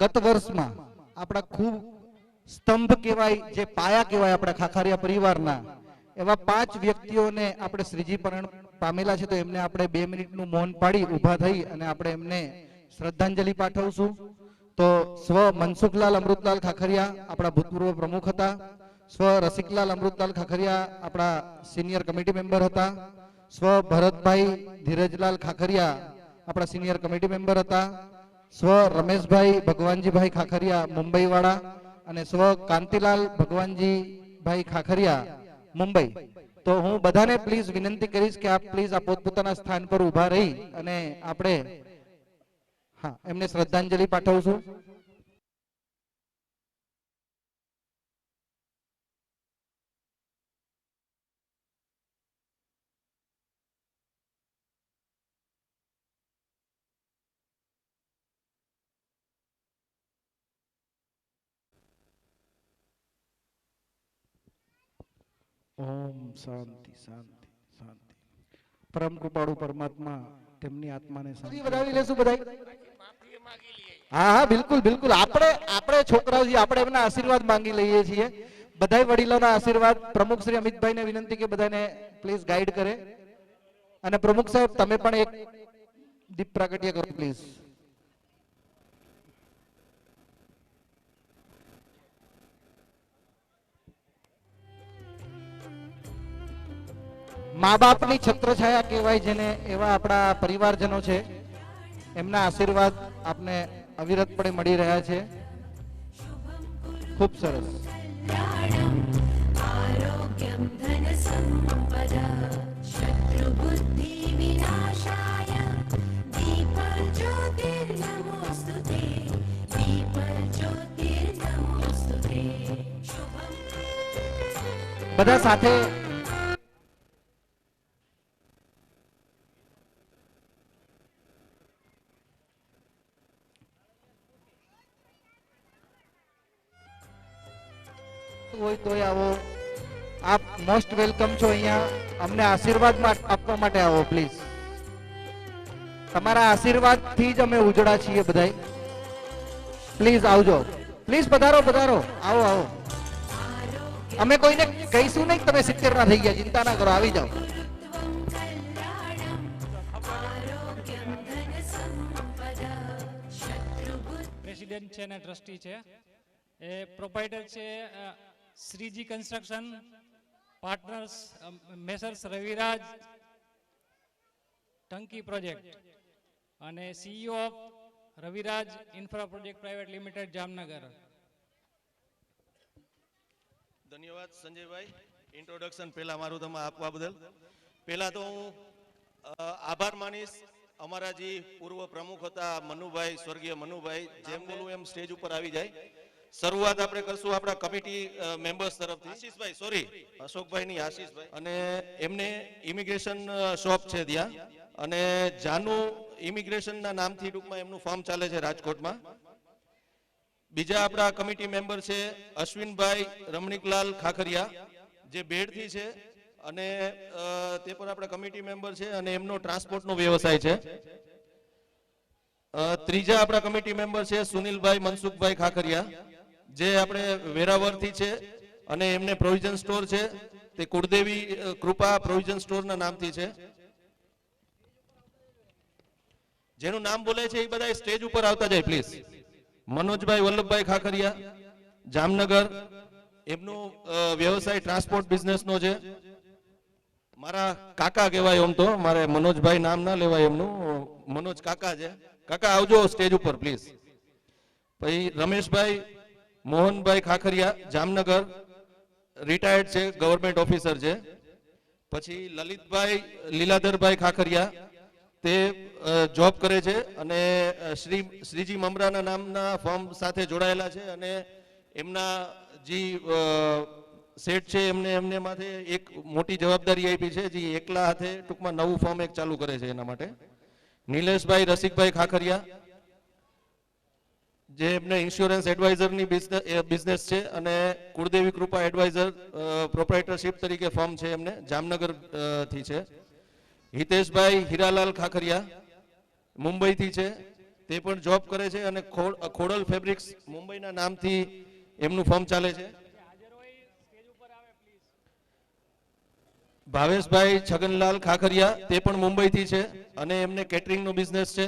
ગત વર્ષમાં આપણા ખૂબ સ્તંભ કહેવાય, જે પાયા કહેવાય આપણા ખાખરિયા પરિવારના, એવા 5 વ્યક્તિઓને આપણે શ્રીજી પરણિત પામેલા છે. તો એમને આપણે 2 મિનિટનું મૌન પાડી ઊભા થઈ અને આપણે એમને શ્રદ્ધાંજલિ પાઠવશું. તો સ્વ મનસુખલાલ અમૃતલાલ ખાખરિયા આપણા ભૂતપૂર્વ પ્રમુખ હતા. સ્વ રસિકલાલ અમૃતલાલ ખાખરિયા આપણા સિનિયર કમિટી મેમ્બર હતા. સ્વ ભરતભાઈ ધીરજલાલ ખાખરિયા આપણા સિનિયર કમિટી મેમ્બર હતા. સ્વ રમેશભાઈ ભગવાનજીભાઈ ખાખરિયા મુંબઈ વાળા અને સ્વ કાંતિલાલ ભગવાનજીભાઈ ખાખરિયા મુંબઈ. તો હું બધાને પ્લીઝ વિનંતી કરીશ કે આપ પ્લીઝ આ પોતપોતાના સ્થાન પર ઊભા રહી અને આપણે એમને શ્રદ્ધાંજલિ પાઠવશું. ઓમ શાંતિ શાંતિ શાંતિ. પરમ કૃપાળુ પરમાત્મા તેમની આત્માને શાંતિ વધાવી લેશું બધા. હા હા બિલકુલ બિલકુલ. આપણે છોકરાઓ છીએ, આપણે એમના આશીર્વાદ માંગી લઈએ છીએ. બધા વડીલોના આશીર્વાદ. પ્રમુખ શ્રી અમિતભાઈને વિનંતી કે બધાને પ્લીઝ ગાઈડ કરે. અને પ્રમુખ સાહેબ તમે પણ એક દીપ પ્રાગટ્ય કરો પ્લીઝ. મા બાપની છત્રછાયા કહેવાય જેને, એવા આપણા પરિવારજનો છે. એમના આશીર્વાદ આપને અવિરતપણે મળી રહ્યા છે. ખૂબ સરસ. બધા સાથે હોય તો આવો. આપ મોસ્ટ વેલકમ છો અહીંયા. અમને આશીર્વાદ આપવા માટે આવો પ્લીઝ. તમારા આશીર્વાદ થી જ અમે ઉજળા છીએ બધાય. પ્લીઝ આવજો, પ્લીઝ પધારો પધારો, આવો આવો. અમે કોઈને કહીશું નહીં તમે 70 ના થઈ ગયા, ચિંતા ના કરો, આવી જાઓ. પ્રેસિડેન્ટ છે અને ટ્રસ્ટી છે. એ પ્રોપાઇટર છે Shreeji construction, partners messrs Raviraj Tanki project અને CEO of Raviraj infra project private limited Jamnagar. ધન્યવાદ સંજયભાઈ ઇન્ટ્રોડક્શન પહેલા મારું તમે આપવા બદલ. પહેલા તો હું આભાર માનીશ અમારા જે પૂર્વ પ્રમુખ હતા મનુભાઈ, સ્વર્ગીય મનુભાઈ, જેમ બોલું એમ સ્ટેજ ઉપર આવી જાય. શરૂઆત આપણે કરશું આપણા કમિટી મેમ્બર્સ તરફથી. આશીષભાઈ, સોરી અશોકભાઈ ની આશીષભાઈ, અને એમને ઇમિગ્રેશન શોપ છે ત્યાં, અને જાનુ ઇમિગ્રેશન ના નામથી ટૂંકમાં એમનું ફોર્મ ચાલે છે રાજકોટમાં. બીજા આપણા કમિટી મેમ્બર છે અશ્વિનભાઈ રમણીકલાલ ખાખરિયા, જે બેડથી છે અને તે પણ આપણા કમિટી મેમ્બર છે અને એમનો ટ્રાન્સપોર્ટનો વ્યવસાય છે. ત્રીજા આપણા કમિટી મેમ્બર છે સુનિલભાઈ મનસુખભાઈ ખાખરિયા, જે આપણે વેરાવળથી છે અને એમને પ્રોવિઝન સ્ટોર છે, તે કુળદેવી કૃપા પ્રોવિઝન સ્ટોરના નામથી છે. જેનું નામ બોલે છે એ બધા સ્ટેજ ઉપર આવતા જાય પ્લીઝ. મનોજભાઈ વલ્લભભાઈ ખાખરિયા જામનગર, એમનો વ્યવસાય ટ્રાન્સપોર્ટ બિઝનેસનો છે. મારા કાકા કહેવાય, એમ તો મારે મનોજભાઈ નામ ના લેવાય, એમનું મનોજ કાકા છે. કાકા આવજો સ્ટેજ ઉપર પ્લીઝ. પછી રમેશભાઈ મોહનભાઈ ખાખરિયા જામનગર, રિટાયર્ડ છે, ગવર્મેન્ટ ઓફિસર છે. પછી લલિતભાઈ લીલાધરભાઈ ખાખરિયા, તે જોબ કરે છે અને શ્રીજી મમરાના નામના ફોર્મ સાથે જોડાયેલા છે, અને એમના જે સેટ છે એમને માથે એક મોટી જવાબદારી આપી છે, જે એકલા હાથે ટૂંકમાં નવું ફોર્મ એક ચાલુ કરે છે એના માટે. નિલેશભાઈ રસિકભાઈ ખાખરિયા, જે એમને ઇન્સ્યોરન્સ એડવાઇઝરની બિઝનેસ છે અને કુળદેવી કૃપા એડવાઇઝર પ્રોપ્રાઇટરશિપ તરીકે ફોર્મ છે એમને, જામનગર થી છે. હિતેશભાઈ હીરાલાલ ખાખરિયા મુંબઈથી છે, તે પણ જોબ કરે છે અને ખોડલ ફેબ્રિક્સ મુંબઈના નામથી એમનું ફર્મ ચાલે છે. ભાવેશભાઈ છગનલાલ ખાખરિયા તે પણ મુંબઈથી છે અને એમને કેટરિંગનો બિઝનેસ છે.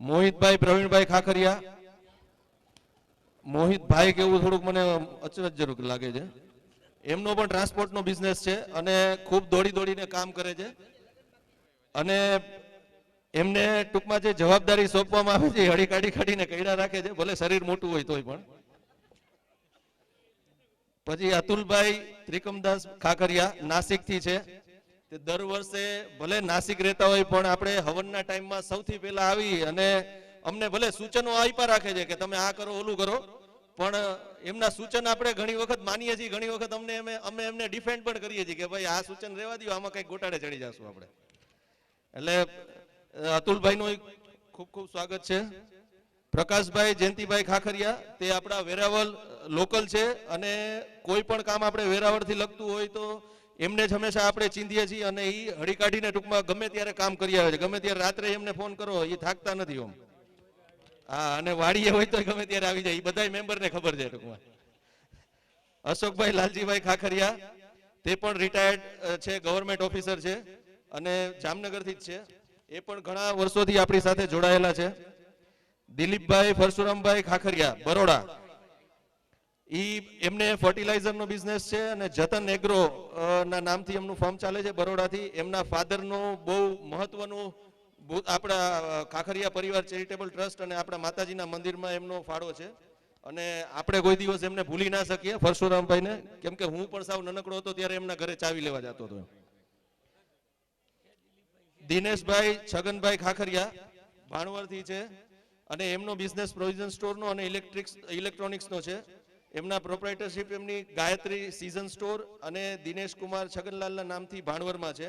મોહિતભાઈ પ્રવીણભાઈ ખાખરિયા, મોહિતભાઈ કેવું થોડુંક મને અચરજજનક લાગે છે. એમનો પણ ટ્રાન્સપોર્ટનો બિઝનેસ છે અને ખૂબ દોડીને કામ કરે છે અને એમને ટૂંકમાં જે જવાબદારી સોંપવામાં આવે છે હળી કાઢીને કઈડા રાખે છે, ભલે શરીર મોટું હોય તોય પણ. પછી અતુલભાઈ ત્રિકમદાસ ખાખરિયા નાસિકથી છે. તે દર વર્ષે ભલે નાસિક રહેતા હોય પણ આપણે હવનના ટાઈમમાં સૌથી પહેલા આવી અને અમને ભલે સૂચનો આપ્યા રાખે છે કે તમે આ કરો ઓલું કરો, પણ એમના સૂચન આપણે ઘણી વખત માનીએ છીએ, ઘણી વખત અમે એમને ડિફેન્ડ પણ કરીએ છીએ કે ભાઈ આ સૂચન રહેવા દો, આમાં કંઈક ગોટાળે ચડી જશું આપણે. એટલે અતુલભાઈનું ખૂબ ખૂબ સ્વાગત છે. પ્રકાશભાઈ જયંતિભાઈ ખાખરિયા તે આપણા વેરાવળ લોકલ છે અને કોઈ પણ કામ આપણે વેરાવળથી લગતું હોય તો એમને જ હંમેશા આપણે ચીંધીએ છીએ અને એ હળી કાઢીને ટૂંકમાં ગમે ત્યારે કામ કરી આવે છે. ગમે ત્યારે રાત્રે એમને ફોન કરો, એ થાકતા નથી ઓમ. હા, અને વાડીએ હોય તો ગમે ત્યારે આવી જાય, એ બધા મેમ્બરને ખબર છે ટૂંકમાં. અશોકભાઈ લાલજીભાઈ ખાખરિયા તે પણ રિટાયર્ડ છે, ગવર્મેન્ટ ઓફિસર છે અને જામનગરથી જ છે. એ પણ ઘણા વર્ષોથી આપણી સાથે જોડાયેલા છે. દિલીપભાઈ પરશુરામભાઈ ખાખરિયા બરોડા, એમને ફર્ટિલાઇઝરનો બિઝનેસ છે અને જતન એગ્રો ના નામથી એમનું ફર્મ ચાલે છે બરોડાથી. એમના ફાધરનું બહુ મહત્વનું આપણા ખાખરિયા પરિવાર ચેરિટેબલ ટ્રસ્ટ અને આપણા માતાજીના મંદિરમાં એમનો ફાળો છે અને આપણે કોઈ દિવસ એમને ભૂલી ના શકીએ પરશુરામભાઈને, કેમ કે હું પણ સાવ નનકડો હતો ત્યારે એમના ઘરે ચાવી લેવા જતો હતો. દિનેશભાઈ છગનભાઈ ખાખરિયા ભાણવરથી છે અને એમનો બિઝનેસ પ્રોવિઝન સ્ટોરનો અને ઇલેક્ટ્રોનિક્સનો છે. એમના પ્રોપ્રાઇટરશિપ એમની ગાયત્રી સીઝન સ્ટોર અને દિનેશ કુમાર છગનલાલના નામથી ભાણવરમાં છે.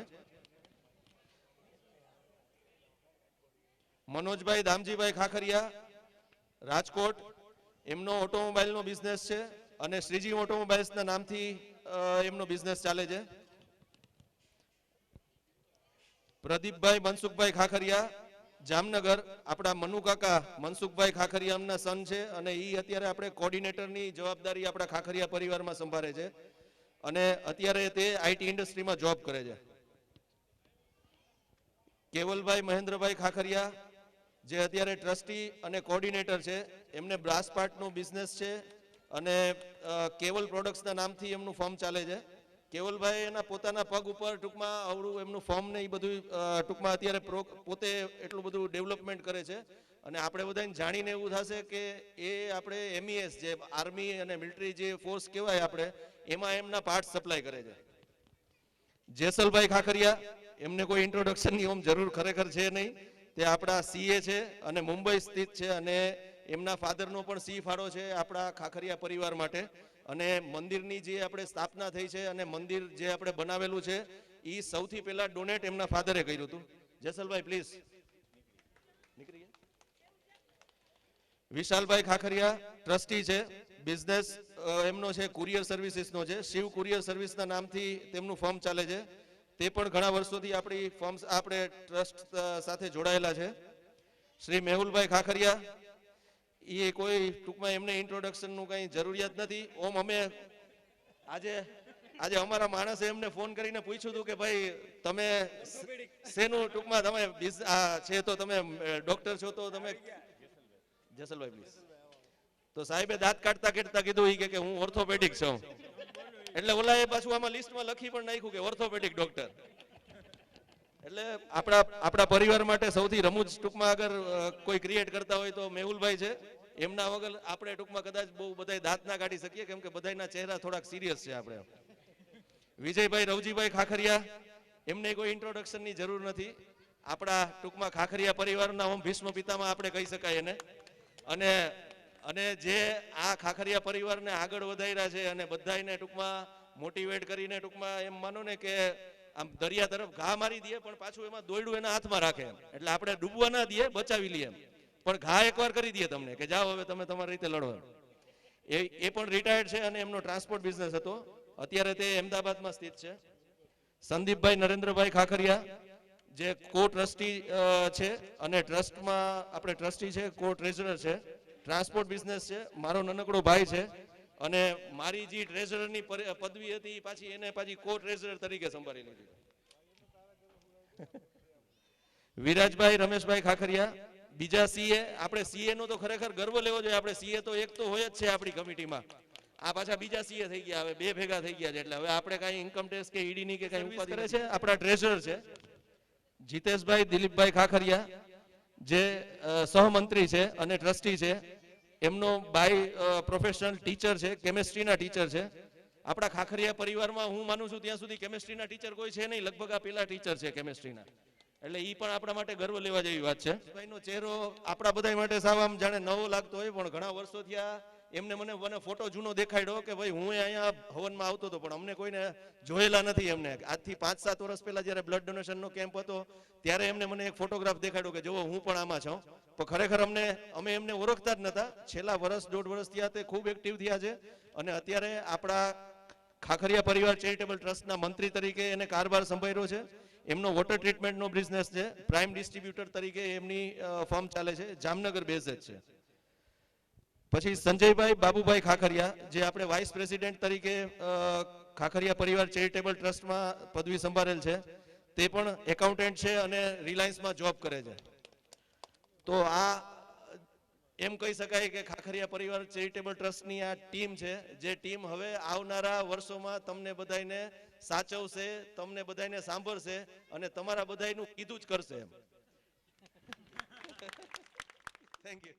મનોજભાઈ દામજીભાઈ ખાખરિયા રાજકોટ, એમનો ઓટોમોબાઈલનો બિઝનેસ છે અને શ્રીજી ઓટોમોબાઈલ્સના નામથી એમનો બિઝનેસ ચાલે છે. પ્રદીપભાઈ મનસુખભાઈ ખાખરિયા જામનગર, આપણા મનુકાકા મનસુખભાઈ ખાખરિયા એમના સન છે અને એ અત્યારે આપણે કોર્ડિનેટરની જવાબદારી આપણા ખાખરિયા પરિવારમાં સંભાળે છે અને અત્યારે તે આઈટી ઇન્ડસ્ટ્રીમાં જોબ કરે છે. કેવલભાઈ મહેન્દ્રભાઈ ખાખરિયા જે અત્યારે ટ્રસ્ટી અને કોર્ડિનેટર છે, એમને બ્રાસ પાર્ટનો બિઝનેસ છે અને કેવલ પ્રોડક્ટ્સના નામથી એમનું ફર્મ ચાલે છે. કેવલભાઈ એના પોતાના પગ ઉપર ટૂંકમાં આવડું એમનું ફોર્મ ને એ બધું ટૂંકમાં અત્યારે પોતે એટલું બધું ડેવલપમેન્ટ કરે છે અને આપણે બધાને જાણીને એવું થશે કે એ આપણે MES જે આર્મી અને મિલિટરી જે ફોર્સ કહેવાય આપણે, એમાં એમના પાર્ટ સપ્લાય કરે છે. જેસલભાઈ ખાખરિયા, એમને કોઈ ઇન્ટ્રોડક્શનની ઓમ જરૂર ખરેખર છે નહીં. તે આપણા CA છે અને મુંબઈ સ્થિત છે અને એમના ફાધરનો પણ સી ફાળો છે આપણા ખાખરિયા પરિવાર માટે. અને મંદિરની જે આપણે સ્થાપના થઈ છે અને મંદિર જે આપણે બનાવેલું છે એ સૌથી પહેલા ડોનેટ એમના ફાધરે કર્યું હતું. જેસલભાઈ પ્લીઝ. વિશાલભાઈ ખાખરિયા ટ્રસ્ટી છે, બિઝનેસ એમનો છે કુરિયર સર્વિસીસનો છે, શિવ કુરિયર સર્વિસના નામથી તેમનું ફર્મ ચાલે છે. તે પણ ઘણા વર્ષોથી આપણી ફર્મ આપણે ટ્રસ્ટ સાથે જોડાયેલા છે. શ્રી મેહુલભાઈ ખાખરિયા, એ કોઈ ટૂંકમાં એમને ઇન્ટ્રોડક્શનનું કંઈ જરૂરિયાત નથી. ઓમ અમે આજે અમારા માણસે એમને ફોન કરીને પૂછ્યું હતું કે ભાઈ તમે શેનું ટૂંકમાં તમે છે તો તમે ડોક્ટર છો તો તમે. જેસલભાઈ પ્લીઝ. તો સાહેબે દાંત કાઢતા કીધું એ કે હું ઓર્થોપેડિક છું. એટલે ઓલા એ પાછું આમાં લિસ્ટમાં લખી પણ નાખ્યું કે ઓર્થોપેડિક ડોક્ટર. એટલે આપણા પરિવાર માટે સૌથી રમૂજ ટૂંકમાં અગર કોઈ ક્રિએટ કરતા હોય તો મેહુલભાઈ છે. એમના વગર આપણે ટૂંકમાં કદાચ બહુ બધા દાંત ના કાઢી શકીએ, કેમ કે બધાના ચહેરા થોડાક સિરિયસ છે આપણે. વિજયભાઈ રવજીભાઈ ખાખરિયા, એમને કોઈ ઇન્ટ્રોડક્શનની જરૂર નથી. આપણા ટૂંકમાં ખાખરિયા પરિવારના ઓમ ભીષ્મ પિતામાં આપણે કહી શકાય એને. અને જે આ ખાખરિયા પરિવારને આગળ વધાર્યા છે અને બધાને ટૂંકમાં મોટિવેટ કરીને ટૂંકમાં એમ માનો ને કે આમ દરિયા તરફ ઘા મારી દે પણ પાછું એમાં દોયડું એના હાથમાં રાખે. એટલે આપણે ડૂબવા ના દઈએ, બચાવી લઈએ એમ. પણ ઘા એકવાર કરી દઈએ તમને કે જાઓ હવે તમે તમારી રીતે લડો. એ પણ રિટાયર્ડ છે અને એમનો ટ્રાન્સપોર્ટ બિઝનેસ હતો. અત્યારે તે અમદાવાદમાં સ્થિત છે. સંદીપભાઈ નરેન્દ્રભાઈ ખાખરિયા જે કો ટ્રસ્ટી છે અને ટ્રસ્ટમાં આપણે ટ્રસ્ટી છે, કો ટ્રેઝરર છે, ટ્રાન્સપોર્ટ બિઝનેસ છે, મારો નાનકડો ભાઈ છે અને મારી જે ટ્રેઝરરની પદવી હતી પાછી એને પાછી કો ટ્રેઝરર તરીકે સંભાળી લીધી. વિરાજભાઈ રમેશભાઈ ખાખરિયા, બીજા સીએ. આપણે સીએ નો તો ખરેખર ગર્વ લેવો જોઈએ. આપણે સીએ તો એક તો હોય જ છે આપણી કમિટીમાં. આ પાછા બીજા સીએ થઈ ગયા, હવે બે ભેગા થઈ ગયા છે. એટલે હવે આપણે કાંઈ ઇન્કમ ટેક્સ કે ઈડી ની કે કાંઈ ઉપાધિ કરે છે. આપણા ટ્રેઝરર છે જીતેશભાઈ દિલીપભાઈ ખાખરિયા, જે સહમંત્રી છે અને ટ્રસ્ટી છે. એમનો ભાઈ પ્રોફેશનલ ટીચર છે, કેમેસ્ટ્રીના ટીચર છે. આપણા ખાખરિયા પરિવારમાં હું માનું છું ત્યાં સુધી કેમેસ્ટ્રીના ટીચર કોઈ છે નહીં, લગભગ આ પેલા ટીચર છે કેમેસ્ટ્રીના. એટલે ઈ પણ આપણા માટે ગર્વ લેવા જેવી વાત છે. ભાઈનો ચહેરો આપણા બધા માટે સાવ આમ જાણે નવો લાગતો હોય, પણ ઘણા વર્ષો થયા એમને મને ફોટો જૂનો દેખાડ્યો કે ભાઈ હું અહીંયા હવનમાં આવતો હતો, પણ અમને કોઈને જોયેલા નથી. એમને આજથી 5-7 વર્ષ પહેલા જ્યારે બ્લડ ડોનેશનનો કેમ્પ હતો ત્યારે એમને મને એક ફોટોગ્રાફ દેખાડ્યો કે જો હું પણ આમાં છું. પણ ખરેખર અમે એમને ઓળખતા જ નતા. છેલ્લા વર્ષ 1.5 વર્ષ થયા તે ખૂબ એક્ટિવ થયા છે અને અત્યારે આપણા ખાખરિયા પરિવાર ચેરિટેબલ ટ્રસ્ટના મંત્રી તરીકે એને કારભાર સંભાળ્યો છે. એમનો વોટર ટ્રીટમેન્ટનો બિઝનેસ છે, પ્રાઇમ ડિસ્ટ્રીબ્યુટર તરીકે એમની ફર્મ ચાલે છે, જામનગર બેઝ જ છે. પછી સંજયભાઈ બાબુભાઈ ખાખરિયા, જે આપણે વાઇસ પ્રેસિડેન્ટ તરીકે ખાખરિયા પરિવાર ચેરિટેબલ ટ્રસ્ટમાં પદવી સંભાળેલ છે. તે પણ એકાઉન્ટન્ટ છે અને રિલાયન્સમાં જોબ કરે છે. તો આ એમ કહી શકાય કે ખાખરિયા પરિવાર ચેરિટેબલ ટ્રસ્ટની આ ટીમ છે, જે ટીમ હવે આવનારા વર્ષોમાં તમને બધાને સાચવશે, તમને બધાને સાંભળશે અને તમારા બધાનું કીધું જ કરશે. એમ થેન્ક યુ.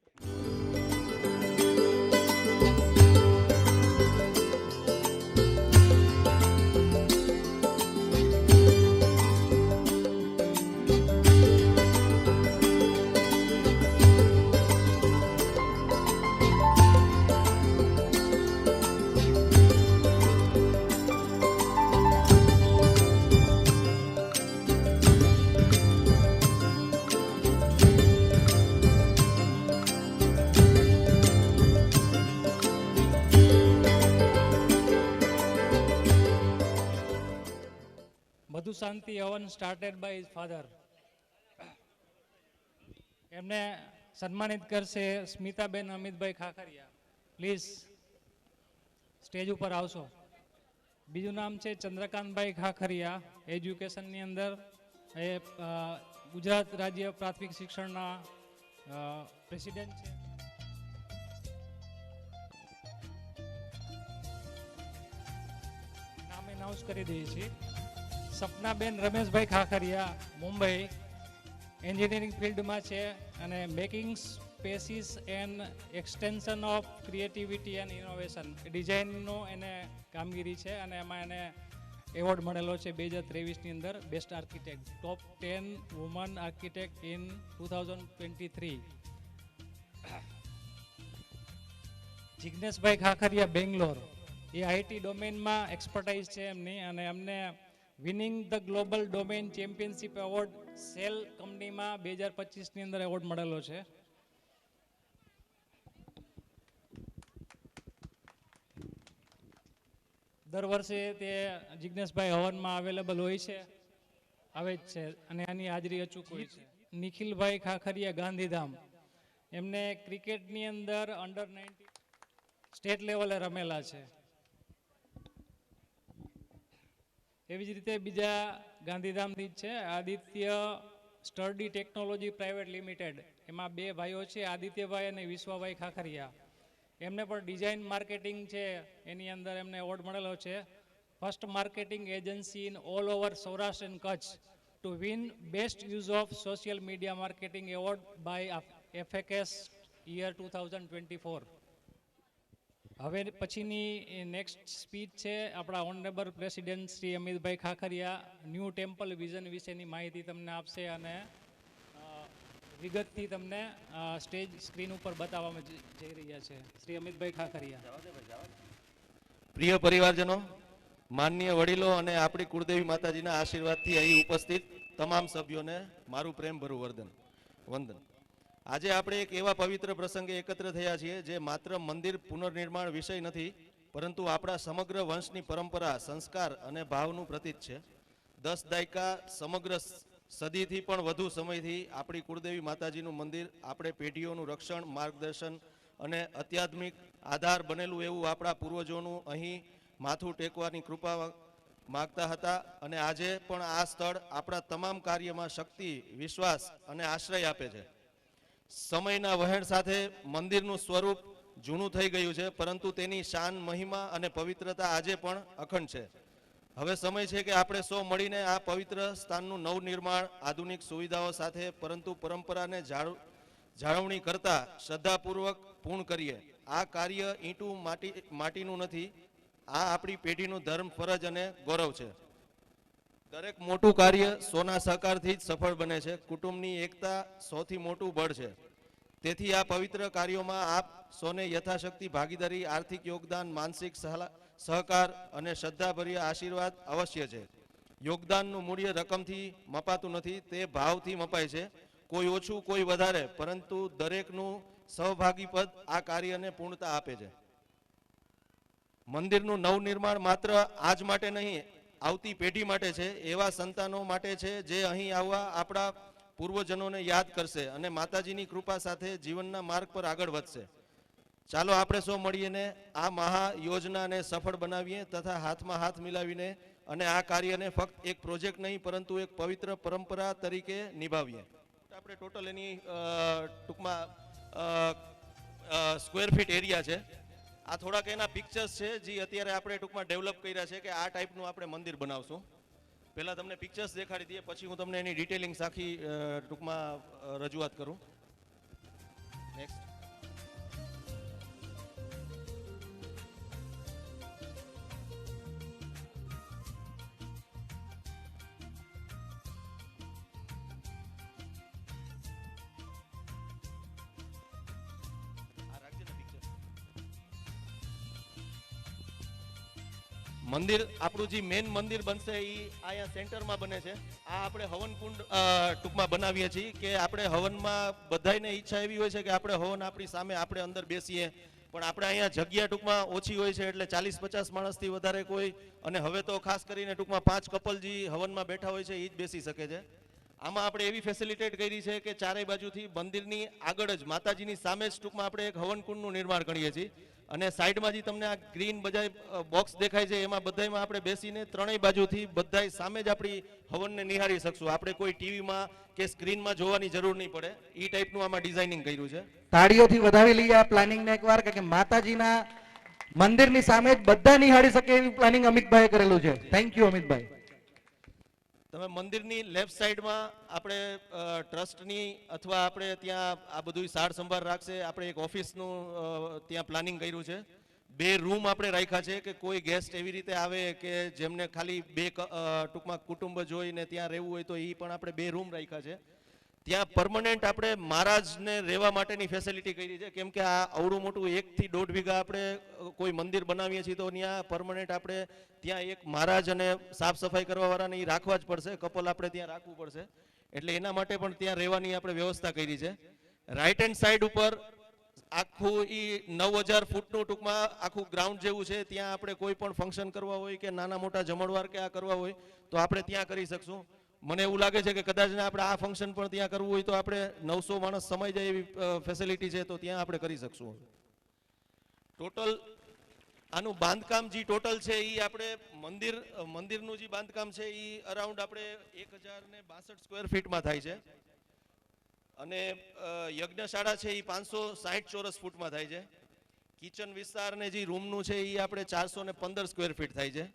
મધુ શાંતિ હવન સ્ટાર્ટેડ બાય હિઝ ફાધર. એમને સન્માનિત કરશે સ્મિતાબેન અમિતભાઈ ખાખરિયા. પ્લીઝ સ્ટેજ ઉપર આવશો. બીજું નામ છે ચંદ્રકાંતભાઈ ખાખરિયા, એજ્યુકેશનની અંદર એ ગુજરાત રાજ્ય પ્રાથમિક શિક્ષણના પ્રેસિડેન્ટ છે. નામ એનાઉન્સ કરી દઈએ છીએ. સપનાબેન રમેશભાઈ ખાખરિયા, મુંબઈ, એન્જિનિયરિંગ ફિલ્ડમાં છે અને making spaces and extension of creativity and innovation, ડિઝાઇનનો એને કામગીરી છે અને એમાં એને એવોર્ડ મળેલો છે 2023ની અંદર best architect, top 10 woman architect in 2023. Jigneshbhai Khakhariya, Bangalore, એ આઈટી ડોમેનમાં એક્સપર્ટાઇઝ છે એમની અને એમને winning the global domain championship award સેલ કંપનીમાં 2025ની અંદર એવોર્ડ મળેલો છે. દર વર્ષે તે જિગ્નેશભાઈ હવનમાં અવેલેબલ હોય છે, આવે જ છે અને આની હાજરી અચૂક હોય છે. નિખિલભાઈ ખાખરિયા, ગાંધીધામ, એમને ક્રિકેટની અંદર અંડર-19 સ્ટેટ લેવલે રમેલા છે. એવી જ રીતે બીજા ગાંધીધામથી જ છે Aditya study technology private limited, એમાં 2 ભાઈઓ છે, આદિત્યભાઈ અને વિશ્વાભાઈ ખાખરિયા. એમને પણ ડિઝાઇન માર્કેટિંગ છે એની અંદર એમને એવોર્ડ મળેલો છે. First marketing agency in all over Saurashtra and Kutch to win best use of social media marketing award by FAKS year 2024. હવે પછીની નેક્સ્ટ સ્પીચ છે આપણા honourable president Shri Amitbhai Khakhariya, new temple vision વિશેની માહિતી તમને આપશે અને વિગતથી તમને સ્ટેજ સ્ક્રીન ઉપર બતાવવામાં જઈ રહ્યા છે શ્રી અમિતભાઈ ખાખરિયા. પ્રિય પરિવારજનો, માનનીય વડીલો અને આપણી કુળદેવી માતાજીના આશીર્વાદથી અહીં ઉપસ્થિત તમામ સભ્યોને મારું પ્રેમભર્યું વંદન. આજે આપણે એક એવા પવિત્ર પ્રસંગે એકત્ર થયા છીએ જે માત્ર મંદિર પુનર્નિર્માણ વિષય નથી, પરંતુ આપણા સમગ્ર વંશની પરંપરા, સંસ્કાર અને ભાવનું પ્રતીક છે. 10 દાયકા સમગ્ર સદીથી પણ વધુ સમયથી આપણી કુળદેવી માતાજીનું મંદિર આપણે પેઢીઓનું રક્ષણ, માર્ગદર્શન અને અત્યાધુનિક આધાર બનેલું એવું આપણા પૂર્વજોનું અહીં માથું ટેકવાની કૃપા માગતા હતા અને આજે પણ આ સ્થળ આપણા તમામ કાર્યમાં શક્તિ, વિશ્વાસ અને આશ્રય આપે છે. સમયના વહેણ સાથે મંદિરનું સ્વરૂપ જૂનું થઈ ગયું છે, પરંતુ તેની શાન, મહિમા અને પવિત્રતા આજે પણ અખંડ છે. હવે સમય છે કે આપણે સૌ મળીને આ પવિત્ર સ્થાનનું નવનિર્માણ આધુનિક સુવિધાઓ સાથે પરંતુ પરંપરાને જાળવણી કરતા શ્રદ્ધાપૂર્વક પૂર્ણ કરીએ. આ કાર્ય ઈંટું માટીનું નથી, આ આપણી પેઢીનું ધર્મ, ફરજ અને ગૌરવ છે. દરેક મોટું કાર્ય સોના સહકારથી જ સફળ બને છે. કુટુંબની એકતા સૌથી મોટું બળ છે. તેથી આ પવિત્ર કાર્યોમાં આપ સૌને યથાશક્તિ ભાગીદારી, આર્થિક યોગદાન, માનસિક સહકાર અને શ્રદ્ધાભર્યા આશીર્વાદ અવશ્ય છે. યોગદાનનું મૂલ્ય રકમથી મપાતું નથી, તે ભાવથી મપાય છે. કોઈ ઓછું, કોઈ વધારે, પરંતુ દરેકનું સહભાગીપદ આ કાર્યને પૂર્ણતા આપે છે. મંદિરનું નવનિર્માણ માત્ર આજ માટે નહીં, આવતી પેઢી માટે છે. એવા સંતાનો માટે છે જે અહીં આવવા આપણા પૂર્વજનોને યાદ કરશે અને માતાજીની કૃપા સાથે જીવનના માર્ગ પર આગળ વધશે. ચાલો આપણે સૌ મળીને આ મહાયોજનાને સફળ બનાવીએ તથા હાથમાં હાથ મિલાવીને અને આ કાર્યને ફક્ત એક પ્રોજેક્ટ નહીં પરંતુ એક પવિત્ર પરંપરા તરીકે નિભાવીએ. આપણે ટોટલ એની ટૂંકમાં સ્ક્વેર ફીટ એરિયા છે. આ થોડાક એના પિક્ચર્સ છે જે અત્યારે આપણે ટૂંકમાં ડેવલપ કર્યા છે કે આ ટાઈપનું આપણે મંદિર બનાવશું. પહેલાં તમને પિક્ચર્સ દેખાડી દઈએ, પછી હું તમને એની ડિટેલિંગ આખી ટૂંકમાં રજૂઆત કરું. નેક્સ્ટ. મંદિર આપણું જે મેન મંદિર બનશે એ અહીંયા સેન્ટરમાં બને છે. આ આપણે હવન કુંડ ટૂંકમાં બનાવીએ છીએ કે આપણે હવનમાં બધાને ઈચ્છા એવી હોય છે કે આપણે હવન આપણી સામે આપણે અંદર બેસીએ, પણ આપણે અહીંયા જગ્યા ટૂંકમાં ઓછી હોય છે એટલે 40-50 માણસથી વધારે કોઈ, અને હવે તો ખાસ કરીને ટૂંકમાં 5 કપલ જે હવનમાં બેઠા હોય છે એ જ બેસી શકે છે. આમાં આપણે એવી ફેસિલિટેટ કરી છે કે ચારેય બાજુથી મંદિરની આગળ જ માતાજીની સામે જ ટૂંકમાં આપણે એક હવન કુંડનું નિર્માણ કરીએ છીએ અને સાઈડમાં જે તમને આ ગ્રીન બધા બોક્સ દેખાય છે એમાં બધામાં આપણે બેસીને ત્રણેય બાજુથી બધાય સામે જ આપણી હવનને નિહાળી શકશું. આપણે કોઈ ટીવીમાં કે સ્ક્રીનમાં જોવાની જરૂર નહીં પડે. એ ટાઈપનું આમાં ડિઝાઇનિંગ કર્યું છે. તાળીઓથી વધાવી લઈએ આ પ્લાનિંગને એકવાર કે માતાજીના મંદિરની સામે જ બધા નિહાળી શકે એવું પ્લાનિંગ અમિતભાઈએ કરેલું છે. Thank you Amitbhai. તમે મંદિરની લેફ્ટ સાઈડમાં આપણે ટ્રસ્ટની અથવા આપણે ત્યાં આ બધું સાર સંભાળ રાખશે. આપણે એક ઓફિસનું ત્યાં પ્લાનિંગ કર્યું છે. 2 રૂમ આપણે રાખ્યા છે કે કોઈ ગેસ્ટ એવી રીતે આવે કે જેમને ખાલી 2 ટૂંકમાં કુટુંબ જોઈને ત્યાં રહેવું હોય તો એ પણ આપણે 2 રૂમ રાખ્યા છે. ત્યાં પરમનન્ટ આપણે મહારાજને રહેવા માટેની ફેસિલિટી કરી છે, કેમ કે આ અવડું મોટું 1 થી 1.5 વીઘા આપણે કોઈ મંદિર બનાવીએ છીએ તો ત્યાં પરમનન્ટ આપણે ત્યાં એક મહારાજ અને સાફ સફાઈ કરવા વાળાને એ રાખવા જ પડશે. કપલ આપણે ત્યાં રાખવું પડશે, એટલે એના માટે પણ ત્યાં રહેવાની આપણે વ્યવસ્થા કરી છે. રાઈટ હેન્ડ સાઈડ ઉપર આખું ઈ 9000 ફૂટનું ટૂંકમાં આખું ગ્રાઉન્ડ જેવું છે. ત્યાં આપણે કોઈ પણ ફંક્શન કરવા હોય કે નાના મોટા જમણવાર કે આ કરવા હોય તો આપણે ત્યાં કરી શકશું. મને એવું લાગે છે કે કદાચ આપણે આ ફંક્શન પણ ત્યાં કરવું હોય તો આપણે 900 માણસ સમાઈ જાય એવી ફેસિલિટી છે, તો ત્યાં આપણે કરી શકશું. ટોટલ આનું બાંધકામ જે ટોટલ છે એ આપણે મંદિરનું જે બાંધકામ છે એ અરાઉન્ડ આપણે 1062 સ્ક્વેર ફીટમાં થાય છે અને યજ્ઞશાળા છે એ 560 ચોરસ ફૂટમાં થાય છે. કિચન વિસ્તાર ને જે રૂમનું છે એ આપણે 415 સ્ક્વેર ફીટ થાય છે.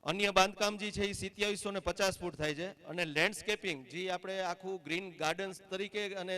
અન્ય બાંધકામ જે છે એ 2750 ફૂટ થાય છે અને લેન્ડસ્કેપિંગ જે આપણે આખું ગ્રીન ગાર્ડન્સ તરીકે અને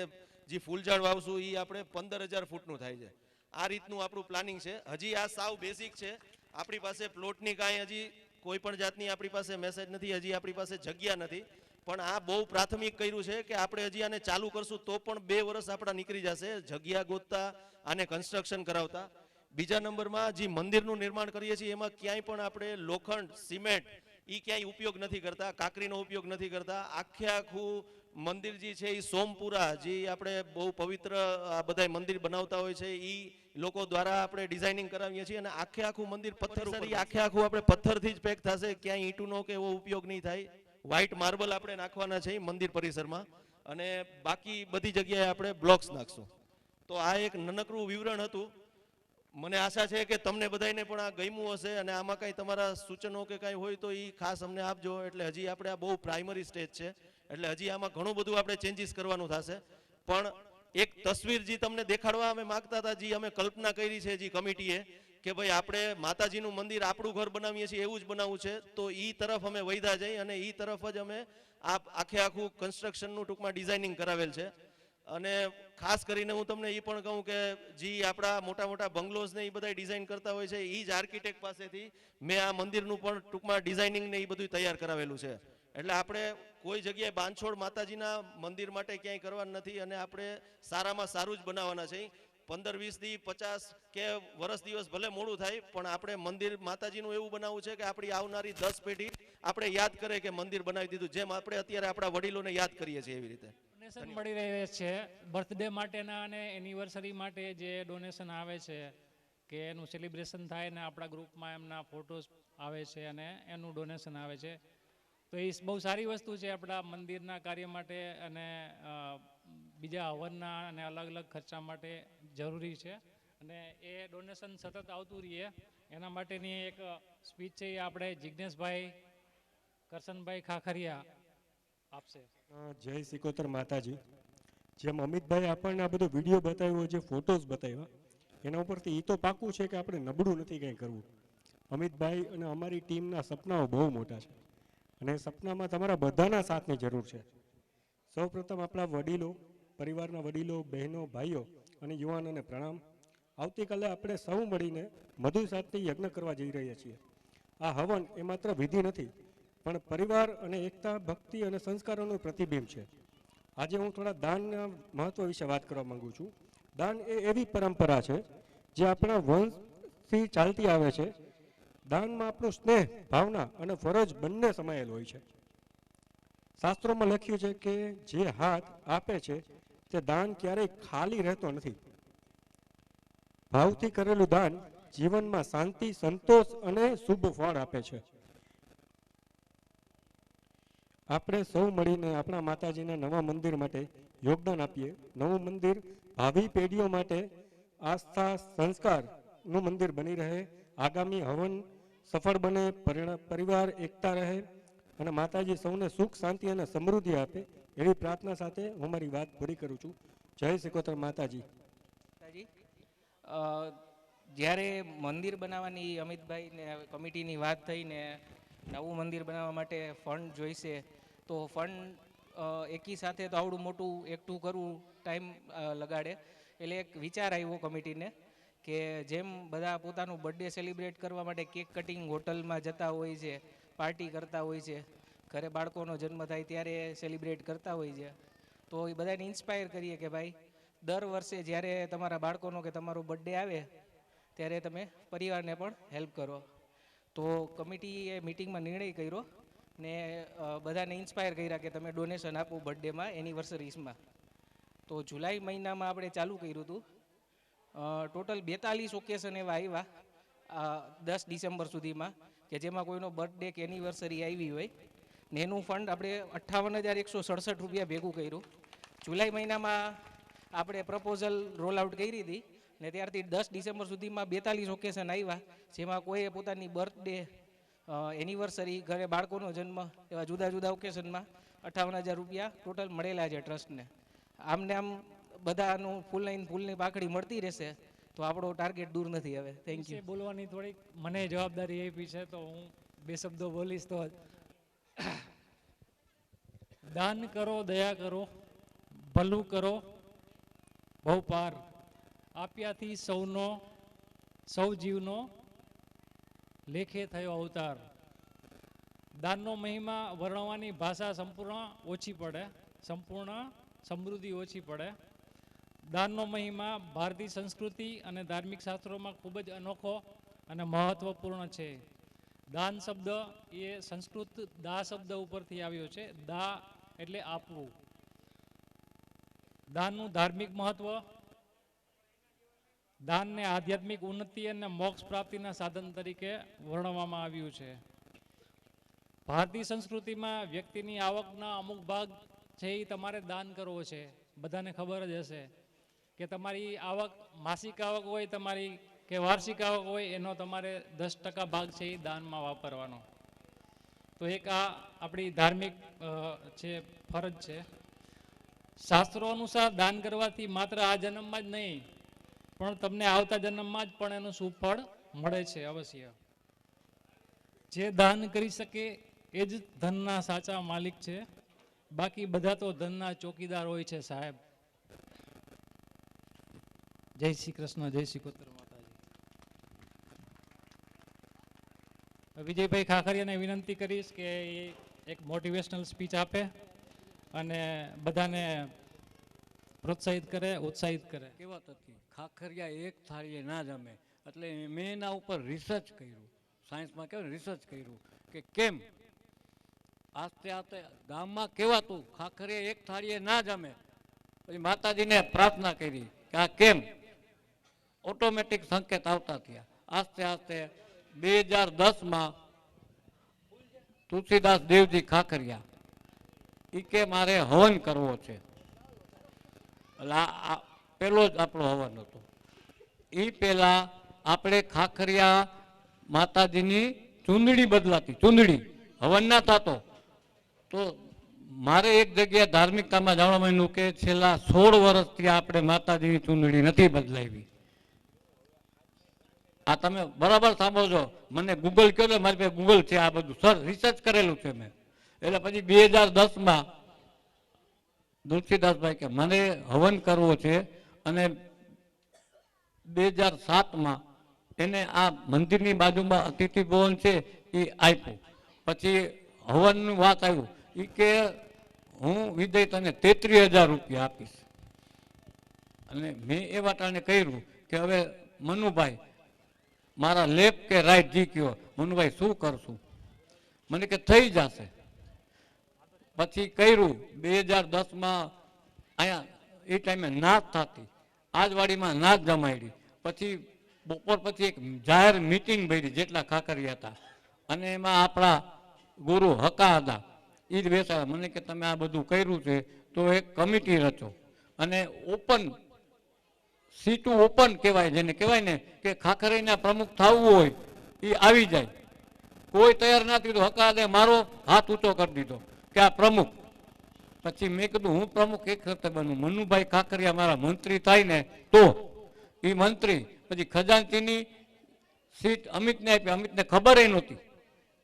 જે ફૂલઝાડ વાવશું એ આપણે 15000 ફૂટનું થાય છે. આ રીતનું આપણું પ્લાનિંગ છે. હજી આ સાવ બેઝિક છે. આપણી પાસે પ્લોટની કાંઈ હજી કોઈ પણ જાતની આપણી પાસે મેસેજ નથી, હજી આપણી પાસે જગ્યા નથી, પણ આ બહુ પ્રાથમિક કર્યું છે કે આપણે હજી આને ચાલુ કરશું તો પણ 2 વર્ષ આપણા નીકળી જશે જગ્યા ગોતતા આને કન્સ્ટ્રક્શન કરાવતા. બીજા નંબરમાં જે મંદિરનું નિર્માણ કરીએ છીએ એમાં ક્યાંય પણ આપણે લોખંડ, સિમેન્ટ એ ક્યાંય ઉપયોગ નથી કરતા, કાંકરીનો ઉપયોગ નથી કરતા. આખું મંદિર જે છે એ સોમપુરા જે આપણે બહુ પવિત્ર આ બધા મંદિર બનાવતા હોય છે એ લોકો દ્વારા આપણે ડિઝાઇનિંગ કરાવીએ છીએ અને આખું મંદિર પથ્થર ઉપર, આખું આપણે પથ્થરથી જ પેક થશે. ક્યાંય ઈંટનો કે એવો ઉપયોગ નહીં થાય. વ્હાઇટ માર્બલ આપણે નાખવાના છે મંદિર પરિસરમાં, અને બાકી બધી જગ્યાએ આપણે બ્લોક્સ નાખશું. તો આ એક નાનકડું વિવરણ હતું. મને આશા છે કે તમને બધાને પણ આ ગમ્યું હશે, અને આમાં કાંઈ તમારા સૂચનો કે કાંઈ હોય તો એ ખાસ અમને આપજો. એટલે હજી આપણે આ બહુ પ્રાઇમરી સ્ટેજ છે, એટલે હજી આમાં ઘણું બધું આપણે ચેન્જીસ કરવાનું થશે. પણ એક તસવીર જે તમને દેખાડવા અમે માગતા હતા, જે અમે કલ્પના કરી છે જે કમિટીએ, કે ભાઈ આપણે માતાજીનું મંદિર આપણું ઘર બનાવીએ છીએ એવું જ બનાવવું છે, તો એ તરફ અમે વૈધા જઈ અને એ તરફ જ અમે આખું કન્સ્ટ્રક્શનનું ટૂંકમાં ડિઝાઇનિંગ કરાવેલ છે. અને ખાસ કરીને હું તમને એ પણ કહું કે જે આપણા મોટા મોટા બંગલોઝ ને એ બધા ડિઝાઇન કરતા હોય છે, એ જ આર્કિટેક્ટ પાસેથી મેં આ મંદિરનું પણ ટૂંકમાં ડિઝાઇનિંગ ને એ બધું તૈયાર કરાવેલું છે. એટલે આપણે કોઈ જગ્યાએ બાંધછોડ માતાજીના મંદિર માટે ક્યાંય કરવાનું નથી, અને આપણે સારામાં સારું જ બનાવવાના છે. 15, 20 દી 50 કે વર્ષ દિવસ ભલે મોડું થાય, પણ આપણે મંદિર માતાજીનું એવું બનાવવું છે કે આપણી આવનારી 10 પેઢી આપણે યાદ કરે કે મંદિર બનાવી દીધું, જેમ આપણે અત્યારે આપણા વડીલોને યાદ કરીએ છીએ એવી રીતે. ડોનેશન મળી રહે છે બર્થડે માટેના અને એનિવર્સરી માટે જે ડોનેશન આવે છે, કે એનું સેલિબ્રેશન થાય ને આપણા ગ્રુપમાં એમના ફોટોસ આવે છે અને એનું ડોનેશન આવે છે. તો એ બહુ સારી વસ્તુ છે આપણા મંદિરના કાર્ય માટે, અને બીજા હવનના અને અલગ અલગ ખર્ચા માટે જરૂરી છે. અને એ ડોનેશન સતત આવતું રહીએ એના માટેની એક સ્પીચ છે, એ આપણે જિજ્ઞેશભાઈ કરશનભાઈ ખાખરિયા આપશે. જય સિકોતર માતાજી. જેમ અમિતભાઈ આપણને આ બધો વિડીયો બતાવ્યો, જે ફોટોઝ બતાવ્યા, એના ઉપરથી એ તો પાકું છે કે આપણે નબળું નથી કંઈ કરવું. અમિતભાઈ અને અમારી ટીમના સપનાઓ બહુ મોટા છે, અને સપનામાં તમારા બધાના સાથની જરૂર છે. સૌપ્રથમ આપણા વડીલો, પરિવારના વડીલો, બહેનો, ભાઈઓ અને યુવાનોને પ્રણામ. આવતીકાલે આપણે સૌ મળીને મધુ સાથની યજ્ઞ કરવા જઈ રહ્યા છીએ. આ હવન એ માત્ર વિધિ નથી, પણ પરિવાર અને એકતા, ભક્તિ અને સંસ્કારોનું પ્રતિબિંબ છે. આજે હું થોડા દાનના મહત્વ વિશે વાત કરવા માંગુ છું. દાન એ એવી પરંપરા છે જે આપણા વંશથી ચાલતી આવે છે. દાનમાં આપણું સ્નેહ, ભાવના અને ફરજ બંને સમાયેલ હોય છે. શાસ્ત્રોમાં લખ્યું છે કે જે હાથ આપે છે તે દાન ક્યારેય ખાલી રહેતો નથી. ભાવથી કરેલું દાન જીવનમાં શાંતિ, સંતોષ અને શુભ ફળ આપે છે. આપણે સૌ મળીને આપણા માતાજીના નવા મંદિર માટે યોગદાન આપીએ. નવું મંદિર ભાવિ પેઢીઓ માટે આસ્થા, સંસ્કારનું મંદિર બની રહે. આગામી હવન સફળ બને, પરિવાર એકતા રહે અને માતાજી સૌને સુખ, શાંતિ અને સમૃદ્ધિ આપે, એવી પ્રાર્થના સાથે હું મારી વાત પૂરી કરું છું. જય સિકોતર માતાજી. જ્યારે મંદિર બનાવવાની અમિતભાઈ ને કમિટીની વાત થઈને નવું મંદિર બનાવવા માટે ફંડ જોઈશે, તો ફંડ એકી સાથે તો આવડું મોટું એકઠું કરવું ટાઈમ લગાડે. એટલે એક વિચાર આવ્યો કમિટીને કે જેમ બધા પોતાનું બર્થડે સેલિબ્રેટ કરવા માટે કેક કટિંગ હોટલમાં જતા હોય છે, પાર્ટી કરતા હોય છે, ઘરે બાળકોનો જન્મ થાય ત્યારે સેલિબ્રેટ કરતા હોય છે, તો એ બધાને ઇન્સ્પાયર કરીએ કે ભાઈ દર વર્ષે જ્યારે તમારા બાળકોનો કે તમારો બર્થડે આવે ત્યારે તમે પરિવારને પણ હેલ્પ કરો. તો કમિટીએ મિટિંગમાં નિર્ણય કર્યો ને બધાને ઇન્સ્પાયર કર્યા કે તમે ડોનેશન આપો બર્થડેમાં, એનિવર્સરીઝમાં. તો જુલાઈ મહિનામાં આપણે ચાલુ કર્યું હતું. ટોટલ 42 ઓકેશન એવા આવ્યા 10 ડિસેમ્બર સુધીમાં, કે જેમાં કોઈનો બર્થડે કે એનિવર્સરી આવી હોય ને એનું ફંડ આપણે 58,167 રૂપિયા ભેગું કર્યું. જુલાઈ મહિનામાં આપણે પ્રપોઝલ રોલ આઉટ કરી હતી ને ત્યારથી 10 ડિસેમ્બર સુધીમાં 42 ઓકેશન આવ્યા, જેમાં કોઈએ પોતાની બર્થડે, એનિવર્સરી, ઘરે બાળકોનો જન્મ, એવા જુદા જુદા ઓકેશનમાં 58,000 રૂપિયા ટોટલ મળેલા છે ટ્રસ્ટને. આમને આમ બધાનું ફૂલની પાકડી મળતી રહેશે તો આપણો ટાર્ગેટ દૂર નથી હવે. Thank you. બોલવાની થોડીક મને જવાબદારી આપી છે, તો હું 2 શબ્દો બોલીશ. તો દાન કરો, દયા કરો, ભલું કરો, બહુ પાર આપ્યાથી સૌ જીવનો લેખે થયો અવતાર. દાનનો મહિમા વર્ણવવાની ભાષા સંપૂર્ણ સમૃદ્ધિ ઓછી પડે. દાનનો મહિમા ભારતીય સંસ્કૃતિ અને ધાર્મિક શાસ્ત્રોમાં ખૂબ જ અનોખો અને મહત્વપૂર્ણ છે. દાન શબ્દ એ સંસ્કૃત દા શબ્દ ઉપરથી આવ્યો છે. દા એટલે આપવું. દાનનું ધાર્મિક મહત્વ, દાનને આધ્યાત્મિક ઉન્નતિ અને મોક્ષ પ્રાપ્તિના સાધન તરીકે વર્ણવવામાં આવ્યું છે. ભારતીય સંસ્કૃતિમાં વ્યક્તિની આવકના અમુક ભાગ છે એ તમારે દાન કરવો છે. બધાને ખબર જ હશે કે તમારી આવક માસિક આવક હોય તમારી કે વાર્ષિક આવક હોય એનો તમારે 10% ભાગ છે એ દાનમાં વાપરવાનો. તો એક આ આપણી ધાર્મિક છે ફરજ છે. શાસ્ત્રો અનુસાર દાન કરવાથી માત્ર આ જન્મમાં જ નહીં પણ તમને આવતા જન્મમાં જ પણ એનું સુફળ મળે છે અવશ્ય. જે દાન કરી શકે એ જ ધનના સાચા માલિક છે. બાકી બધા તો ધનના ચોકીદાર હોય છે સાહેબ. જય શ્રી કૃષ્ણ, જય શ્રી કોતર માતાજી. વિજયભાઈ ખાખરિયાને વિનંતી કરીશ કે એ એક મોટિવેશનલ સ્પીચ આપે અને બધાને પ્રોત્સાહિત કરે, ઉત્સાહિત કરે. કહેવત હતી ખાખરિયા એક થાળીએ ના જમે, એટલે મેં એના ઉપર રિસર્ચ કર્યું, સાયન્સમાં કહેવાય રિસર્ચ કર્યું કે કેમ આસ્તે આસ્તે ગામમાં કહેવાતું ખાખરિયા એક થાળીએ ના જમે. પછી માતાજીને પ્રાર્થના કરી કે આ કેમ, ઓટોમેટિક સંકેત આવતા થયા. આસ્તે આસ્તે 2010માં તુલસીદાસ દેવજી ખાખરિયા એ કે મારે હવન કરવો છે. એટલે આ પેલો જ આપણો હવન હતો. એ પહેલા આપણે ખાખરિયા માતાજીની ચૂંદડી બદલાતી, ચૂંદડી હવન ના થતો. તો મારે એક જગ્યાએ ધાર્મિકતામાં જાણવા મળ્યું કે છેલ્લા 16 વર્ષથી આપણે માતાજીની ચૂંદડી નથી બદલાવી. આ તમે બરાબર સાંભળજો, મને ગૂગલ કહો ને, મારી પાસે ગૂગલ છે, આ બધું સર રિસર્ચ કરેલું છે મેં. એટલે પછી 2010માં તુલસીદાસભાઈ કે મને હવન કરવો છે અને 2007માં એને આ મંદિરની બાજુમાં અતિથિ ભવન છે એ આપ્યું. પછી હવનની વાત આવ્યું એ કે હું વિજય તને 33,000 રૂપિયા આપીશ. અને મેં એ વાટાને કહ્યું કે હવે મનુભાઈ મારા લેફ્ટ કે રાઈટ જી કયો, મનુભાઈ શું કરશું? મને કે થઈ જશે. પછી કર્યું 2010માં અહીંયા એ ટાઈમે નાચ થતી, આજવાડીમાં નાચ જમાડી. પછી બપોર પછી એક જાહેર મિટિંગ ભરી જેટલા ખાખરિયા હતા અને એમાં આપણા ગુરુ હકા હતા એ જ બેસાડ્યા. મને કે તમે આ બધું કર્યું છે તો એક કમિટી રચો અને ઓપન સીટું ઓપન કહેવાય, જેને કહેવાય ને કે ખાખરીના પ્રમુખ થવું હોય એ આવી જાય. કોઈ તૈયાર ના થયું તો હકાદે મારો હાથ ઊંચો કરી દીધો કે આ પ્રમુખ. પછી મેં કીધું હું પ્રમુખ એક વખતે બનું, મનુભાઈ ખાખરિયા મારા મંત્રી થાય ને તો એ મંત્રી. પછી ખજાનચીની સીટ અમિતને આપી, અમિતને ખબર નહોતી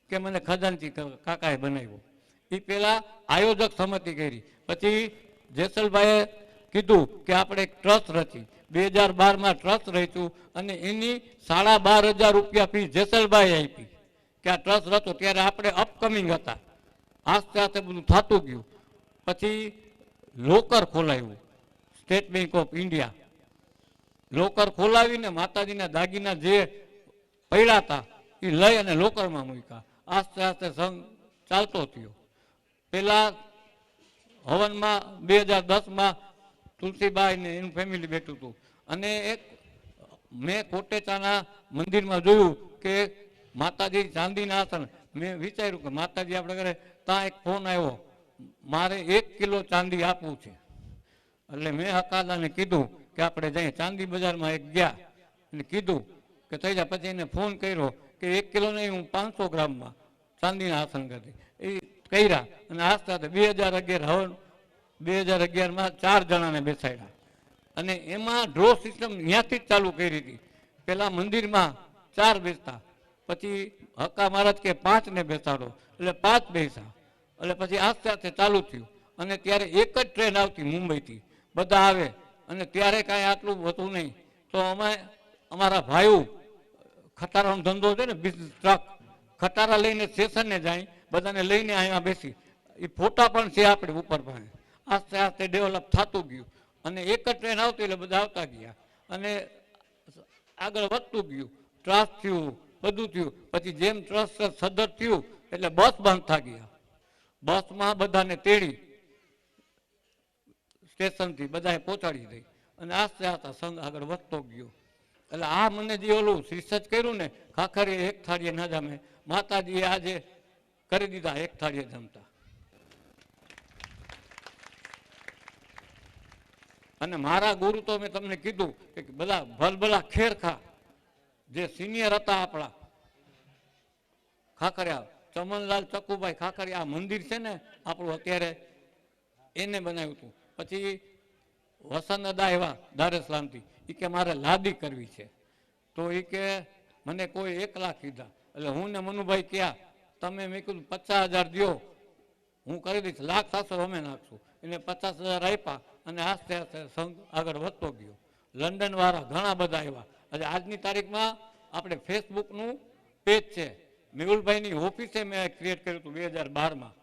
કે મને ખજાનચી કાકાએ બનાવ્યો. એ પેલા આયોજક સમિતિ કરી. પછી જેસલભાઈએ કીધું કે આપણે એક ટ્રસ્ટ રચી. 2012માં ટ્રસ્ટ રચ્યું અને એની 12,500 રૂપિયા ફી જેસલભાઈ આપી કે આ ટ્રસ્ટ રચો. ત્યારે આપણે અપકમિંગ હતા, આસ્તે આસ્તે બધું થતું ગયું. પછી લોકર ખોલાવ્યું, state bank of India. Locker ખોલાવીને માતાજીના દાગીના જે પડ્યા હતા એ લઈ અને લોકરમાં મૂક્યા. આસ્તે આસ્તે સંઘ ચાલતો થયો. પેલા હવનમાં 2010માં તુલસીબાઈ ને એનું ફેમિલી બેઠું હતું અને એક મેં કોટેચાના મંદિરમાં જોયું કે માતાજી ચાંદીના આસન. મેં વિચાર્યું કે માતાજી આપણે કરે. ત્યાં એક ફોન આવ્યો, મારે 1 કિલો ચાંદી આપવું છે. એટલે મેં હકાદાને કીધું કે આપણે જઈએ. ચાંદી બજારમાં એક ગયા અને કીધું કે થઈ જાય. પછી એને ફોન કર્યો કે 1 કિલો નહીં, હું 500 ગ્રામમાં ચાંદીના આસન કરી એ કર્યા. અને આસ્તે આસ્તે 2011 હવન 2011માં 4 જણાને બેસાડ્યા અને એમાં ડ્રો સિસ્ટમ ત્યાંથી જ ચાલુ કરી હતી. પેલા મંદિરમાં 4 બેસતા, પછી હક્કા મહારાજ કે 5 ને બેસાડો એટલે 5 બેસા. એટલે પછી આસ્તે આસ્તે ચાલુ થયું. અને ત્યારે એક જ ટ્રેન આવતી મુંબઈથી, બધા આવે. અને ત્યારે કાંઈ આટલું હતું નહીં. તો અમે અમારા ભાઈઓ ખટારાનો ધંધો છે ને, બિઝનેસ ટ્રક, ખટારા લઈને સ્ટેશને જાય, બધાને લઈને અહીંયા બેસી. એ ફોટા પણ છે આપણે ઉપર પાસે. આસ્તે આસ્તે ડેવલપ થતું ગયું અને એક જ ટ્રેન આવતી એટલે બધા આવતા ગયા અને આગળ વધતું ગયું. ટ્રસ્ટ થયું, બધું થયું. પછી જેમ ટ્રસ્ટ સદર થયું એટલે બસ બાંધતા ગયા. બસમાં બધાને તેડી સ્ટેશનથી બધાએ પહોંચાડી દઈ અને આસ્તે આસ્તે સંઘ આગળ વધતો ગયો. એટલે આ મને જે ઓલું રિસર્ચ કર્યું ને, ખાખરી એક થાળીએ ના જામે. માતાજીએ આજે કરી દીધા એક થાળીએ જમતા. અને મારા ગુરુ તો મેં તમને કીધું કે બધા ભલભલા ખેરખા જે સિનિયર હતા આપણા ખાખરિયા, ચમનલાલ ચકુભાઈ ખાખરિયા, આ મંદિર છે ને આપણું અત્યારે એને બનાવ્યું હતું. પછી વસંતદા એવા દારેસલામથી એ કે મારે લાદી કરવી છે, તો એ કે મને કોઈ 1 લાખ કીધા. એટલે હું ને મનુભાઈ ક્યાં તમે, મેં કીધું 50,000 દો હું કરી દઈશ, 1,00,000 અમે નાખશું. એને 50,000 આપ્યા અને આસ્તે આસ્તે સંઘ આગળ વધતો ગયો. લંડન વાળા ઘણા બધા આવ્યા. એટલે આજની તારીખમાં આપણે ફેસબુકનું પેજ છે, મેહુલભાઈની ઓફિસે મેં ક્રિએટ કર્યું હતું 2012માં,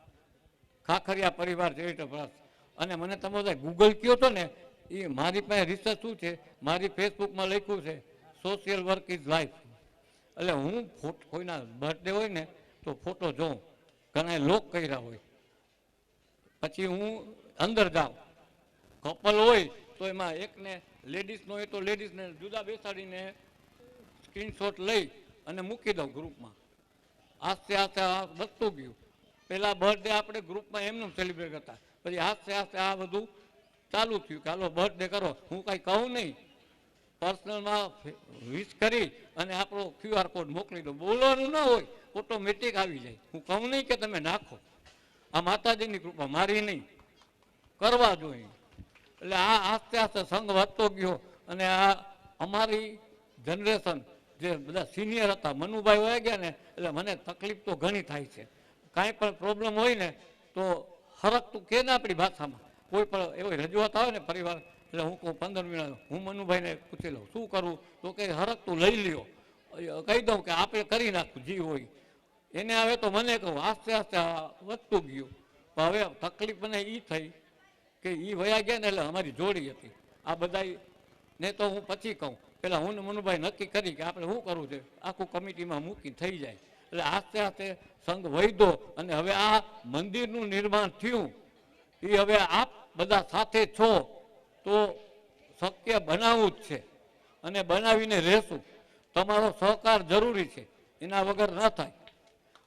ખાખરિયા પરિવાર ચેરિટેબલ ટ્રસ્ટ. અને મને તમે બધા ગૂગલ કયો તો ને, એ મારી પાસે રિસર્ચ શું છે, મારી ફેસબુકમાં લખ્યું છે સોશિયલ વર્ક ઇઝ લાઈફ. એટલે હું કોઈના બર્થડે હોય ને તો ફોટો જોઉં, ઘણા લોક કર્યા હોય, પછી હું અંદર જાઉં. કપલ હોય તો એમાં એકને લેડીઝનો હોય તો લેડીઝને જુદા બેસાડીને સ્ક્રીનશોટ લઈ અને મૂકી દઉં ગ્રુપમાં. આસ્તે આસ્તે આ વધતું ગયું. પહેલાં બર્થડે આપણે ગ્રુપમાં એમનું સેલિબ્રેટ કરતા, પછી આસ્તે આસ્તે આ બધું ચાલુ થયું કે હાલો બર્થડે કરો. હું કાંઈ કહું નહીં, પર્સનલમાં વિશ કરી અને આપણો QR કોડ મોકલી દો. બોલવાનું ના હોય, ઓટોમેટિક આવી જાય. હું કહું નહીં કે તમે નાખો. આ માતાજીની કૃપા, મારી નહીં, કરવા જોઈએ. એટલે આ આસ્તે આસ્તે સંઘ વધતો ગયો. અને આ અમારી જનરેશન જે બધા સિનિયર હતા, મનુભાઈ વયા ગયા ને, એટલે મને તકલીફ તો ઘણી થાય છે. કાંઈ પણ પ્રોબ્લેમ હોય ને તો હરકતું કે ને આપણી ભાષામાં કોઈ પણ એવી રજૂઆત આવે ને પરિવાર, એટલે હું કહું 15 મિનિટ હું મનુભાઈને પૂછી લઉં શું કરવું, તો કે હરકતું લઈ લ્યો, કહી દઉં કે આપણે કરી નાખવું જી હોય એને. આવે તો મને કહું આસ્તે આસ્તે વધતું ગયું. પણ હવે તકલીફ મને એ થઈ કે એ વયા ગયા ને, એટલે અમારી જોડી હતી. આ બધા ને તો હું પછી કહું, પેલા હું ને મનુભાઈ નક્કી કરી કે આપણે શું કરવું છે, આખું કમિટીમાં મૂકી થઈ જાય. એટલે આસ્તે આસ્તે સંઘ વધ્યો અને હવે આ મંદિરનું નિર્માણ થયું. એ હવે આપ બધા સાથે છો તો શક્ય બનાવવું જ છે અને બનાવીને રહેશું. તમારો સહકાર જરૂરી છે, એના વગર ન થાય.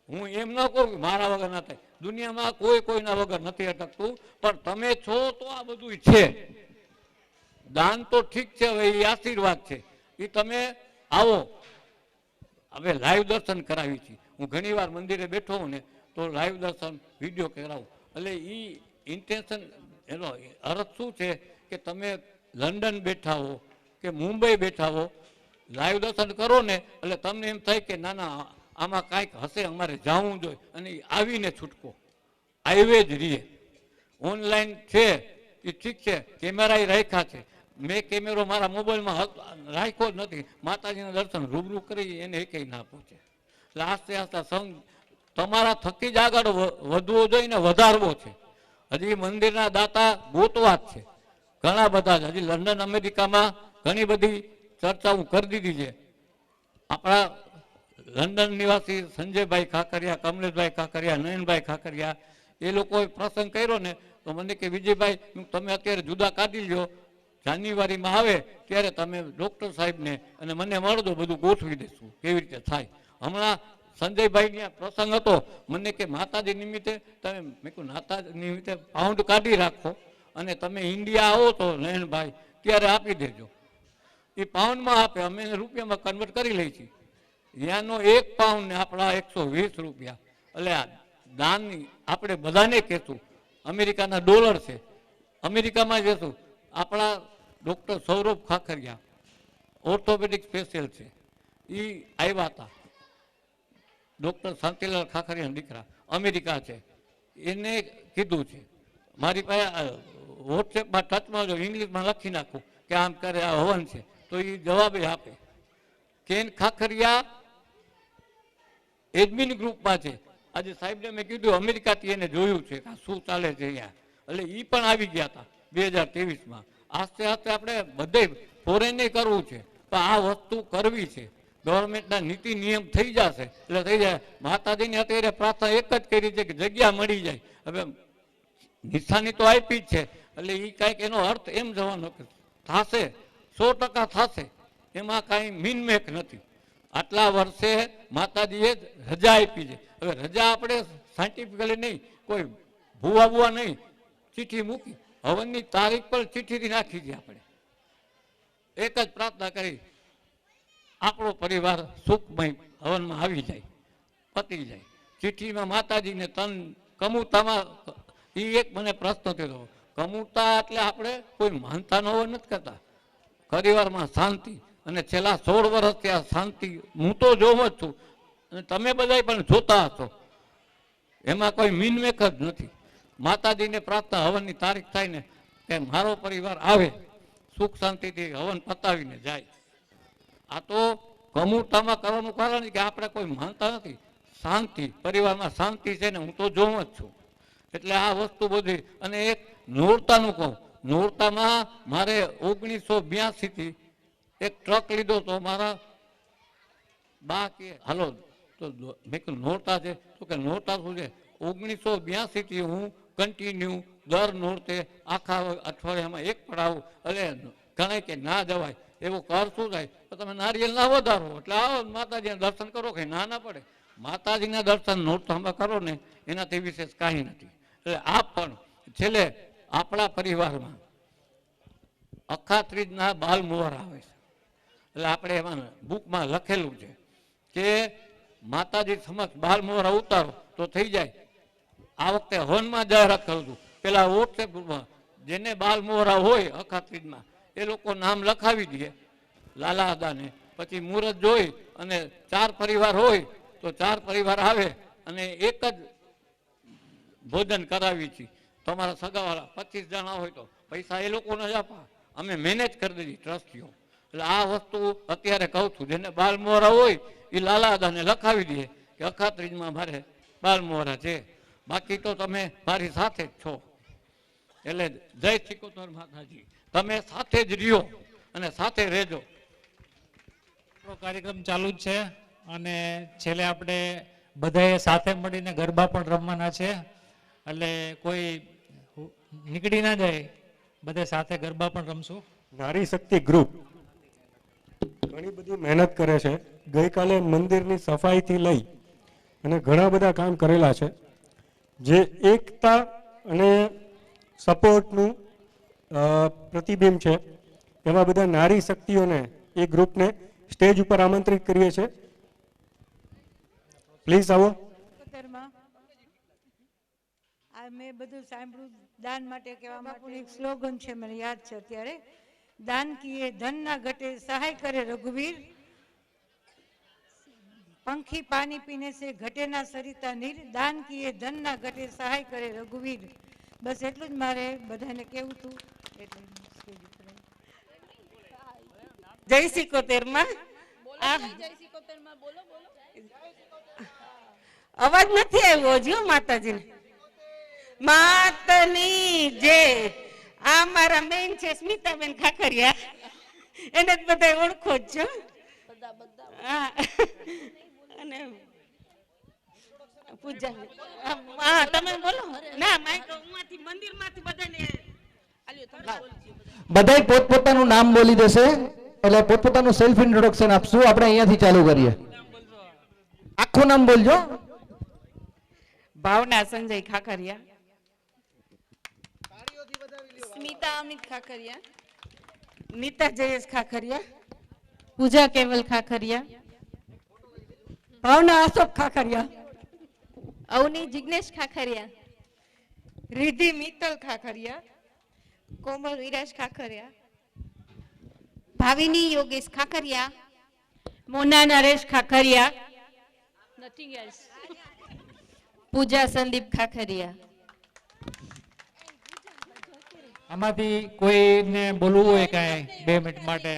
હું એમ ન કહું કે મારા વગર ના થાય, દુનિયામાં કોઈ કોઈના વગર નથી અટકતું, પણ તમે છો તો આ બધું છે. દાન તો ઠીક છે, હવે એ આશીર્વાદ છે, એ તમે આવો. હવે લાઈવ દર્શન કરાવી છે. હું ઘણી વાર મંદિરે બેઠો હોઉં ને તો લાઈવ દર્શન વિડીયો કરાવું. એટલે એ ઇન્ટેન્શન એનો અર્થ શું છે કે તમે લંડન બેઠા હો કે મુંબઈ બેઠા હો, લાઈવ દર્શન કરો ને એટલે તમને એમ થાય કે ના ના આમાં કાંઈક હશે, અમારે જવું જોઈએ. અને આવીને છૂટકો આવે જ રહીએ. ઓનલાઈન છે એ ઠીક છે, કેમેરા એ રાખ્યા છે, મેં કેમેરો મારા મોબાઈલમાં રાખ્યો જ નથી. માતાજીના દર્શન રૂબરૂ કરી એને એકેય ના પહોંચે. એટલે આસ્તે આસ્તે સંઘ તમારા થકી જ આગળ વધવો જોઈએ ને વધારવો છે. હજી મંદિરના દાતા ગોતવા જ છે ઘણા બધા છે. હજી લંડન અમેરિકામાં ઘણી બધી ચર્ચા હું કરી દીધી છે. આપણા લંડન નિવાસી સંજયભાઈ ખાખરિયા, કમલેશભાઈ ખાખરિયા, નયનભાઈ ખાખરિયા, એ લોકોએ પ્રસંગ કર્યો ને તો મને કે વિજયભાઈ તમે અત્યારે જુદા કાઢી લ્યો, જાન્યુઆરીમાં આવે ત્યારે તમે ડૉક્ટર સાહેબને અને મને મળજો, બધું ગોઠવી દઈશું કેવી રીતે થાય. હમણાં સંજયભાઈની પ્રસંગ હતો, મને કે માતાજી નિમિત્તે તમે, મેં કહ્યું માતાજી નિમિત્તે પાઉન્ડ કાઢી રાખો અને તમે ઇન્ડિયા આવો તો નયનભાઈ ત્યારે આપી દેજો. એ પાઉન્ડમાં આપે, અમે રૂપિયામાં કન્વર્ટ કરી લઈએ છીએ. ત્યાંનો 1 પાઉન્ડ ને આપણા 120 રૂપિયા. એટલે આ દાનની આપણે બધાને કહેશું. અમેરિકાના ડોલર છે, અમેરિકામાં જશું. આપણા doctor Saurabh Khakhariya orthopaedic special છે, એ આવ્યા હતા. ડૉક્ટર શાંતિલાલ ખાખરિયાના દીકરા અમેરિકા છે, એને કીધું છે મારી પાસે વોટ્સએપમાં ટચમાં જો ઇંગ્લિશમાં લખી નાખું કે આમ કરે આ હવન છે તો એ જવાબે આપે. કેન ખાખરિયા એડમિન ગ્રુપમાં છે. આજે સાહેબને મેં કીધું અમેરિકાથી એને જોયું છે કે શું ચાલે છે અહીંયા, એટલે એ પણ આવી ગયા હતા 2023માં. આસ્તે આસ્તે આપણે બધે ફોરેને કરવું છે, પણ આ વસ્તુ કરવી છે. ગવર્મેન્ટના નીતિ નિયમ થઈ જશે એટલે થઈ જાય. માતાજીની અત્યારે પ્રાર્થના એક જ કરી છે કે જગ્યા મળી જાય. હવે નિશાની તો આપી જ છે, એટલે એ કાંઈક એનો અર્થ એમ જવાનો થશે, 100% થશે, એમાં કાંઈ મીનમેક નથી. આટલા વર્ષે માતાજીએ રજા આપી છે, હવે રજા આપણે સાયન્ટિફિકલી નહીં, કોઈ ભૂવા બુવા નહીં, ચિઠ્ઠી મૂકી હવનની તારીખ પર ચિઠ્ઠીથી નાખી દઈએ આપણે. એક જ પ્રાર્થના કરી આપણો પરિવાર સુખમય હવનમાં આવી જાય, પતી જાય. ચિઠ્ઠીમાં માતાજીને તન કમુતામાં એ એક મને પ્રશ્ન થયો, કમુતા એટલે આપણે કોઈ માનતાનો હવન નથી કરતા. પરિવારમાં શાંતિ, અને છેલ્લા 16 વર્ષથી આ શાંતિ હું તો જોઉં જ છું અને તમે બધા પણ જોતા હશો. એમાં કોઈ મીનમેક જ નથી. માતાજીને પ્રાર્થના હવનની તારીખ થાય ને કે મારો પરિવાર આવે સુખ શાંતિથી હવન પતાવીને જાય. આ તો કમુરતામાં કરવાનું કારણ કે આપણે કોઈ માનતા નથી. શાંતિ, પરિવારમાં શાંતિ છે ને હું તો જોઉં જ છું. એટલે આ વસ્તુ બધી. અને એક નોરતાનું કહું, નોરતામાં મારે 1982 થી એક ટ્રક લીધો તો મારા બા કે હાલો તો મેં કીધું નોરતા છે તો કે નોરતા શું છે. 1982 થી હું કન્ટિન્યુ દર નોરતે આખા અઠવાડિયામાં એક પડાવું. એટલે ગણાય કે ના જવાય એવું કર શું થાય તો તમે નારિયેલ ના વધારો એટલે આવો માતાજીના દર્શન કરો કે ના પડે. માતાજીના દર્શન નોરતામાં કરો ને એનાથી વિશેષ કાંઈ નથી. એટલે આપ પણ છેલ્લે આપણા પરિવારમાં અખા ત્રીજના બાલ મુહૂર્ત આવે છે. એટલે આપણે એમાં બુકમાં લખેલું છે કે માતાજી સમક્ષ બાલ મુહૂર્ત ઉતારો તો થઈ જાય. આ વખતે હવનમાં જાહેરાત કરું છું, પેલા વોટ્સએપ ગ્રુપમાં જેને બાલ મુહૂર્ત હોય અખા ત્રીજમાં એ લોકો નામ લખાવી દે લાલા દાદાને. પછી મુહૂર્ત જોઈ અને 4 પરિવાર હોય તો 4 પરિવાર આવે અને એક જ ભોજન કરાવી છીએ. તમારા સગાવાળા 25 જણા હોય તો પૈસા એ લોકોને જ આપવા, અમે મેનેજ કરી દીધી ટ્રસ્ટીઓ. એટલે આ વસ્તુ અત્યારે કહું છું, જેને બાલ મોહરા હોય એ લાલા દાદાને લખાવી દે કે અખા ત્રીજમાં મારે બાલ મોહરા છે. બાકી તો તમે મારી સાથે જ છો. એટલે જય સિકોતર માતાજી, તમે સાથે જ રહ્યો અને સાથે રહેજો. કાર્યક્રમ ચાલુ જ છે અને છેલ્લે આપણે બધાએ સાથે મળીને ગરબા પણ રમવાના છે. એટલે કોઈ નીકળી ના જાય, બધા સાથે ગરબા પણ રમશું. નારી શક્તિ ગ્રુપ ઘણી બધી મહેનત કરે છે. ગઈકાલે મંદિરની સફાઈથી લઈ અને ઘણા બધા કામ કરેલા છે, જે એકતા અને સપોર્ટનું પ્રતિબિંબ છે. એવા બધા નારી શક્તિઓને એ ગ્રુપને સ્ટેજ ઉપર આમંત્રિત કરીએ છીએ. પ્લીઝ આવો. મેં બધું સાંભળ્યું. દાન માટે કહેવા માટે એક સ્લોગન છે, મને યાદ છે અત્યારે. દાન કીએ ધન ના ઘટે, સહાય કરે રઘુવીર. પંખી પાણી પીને છે, ઘટે ના સરિતા નીર. દાન કીએ ધન ના ઘટે, સહાય કરે રઘુવીર. બસ એટલું જ મારે બધાને કહેવું હતું. જય સિકોતેરમાં. અવાજ નથી આવ્યો હજી માતાજીને. માતની જે આ મારા બેન છે સ્મિતાબેન ખાખરિયા, એને જ બધા ઓળખો જ છો. હા, અને પૂજા. હા, તમે બોલો. ના, માઈક ઉમાંથી મંદિરમાંથી બધાને બધાય પોતપોતાનું નામ બોલી દેશે એટલે પોતપોતાનું સેલ્ફ ઇન્ટ્રોડક્શન આપશું. આપણે અહીંયાથી ચાલુ કરીએ. આખું નામ બોલજો. ભાવના સંજય ખાખરિયા. સ્મિતા અમિત ખાખરિયા. નીતા જયેશ ખાખરિયા. પૂજા કેવલ ખાખરિયા. ભાવના અશોક ખાખરિયા. અવની જિગ્નેશ ખાખરિયા. રિધિ મિત્તલ ખાખરિયા. કોમલ વિરાજ ખાખરિયા. ભાવિની યોગેશ ખાખરિયા. મોના નરેશ ખાખરિયા. Nothing else. પૂજા સંદીપ ખાખરિયા. આમાંથી કોઈને બોલવું હોય કાંઈ 2 મિનિટ માટે?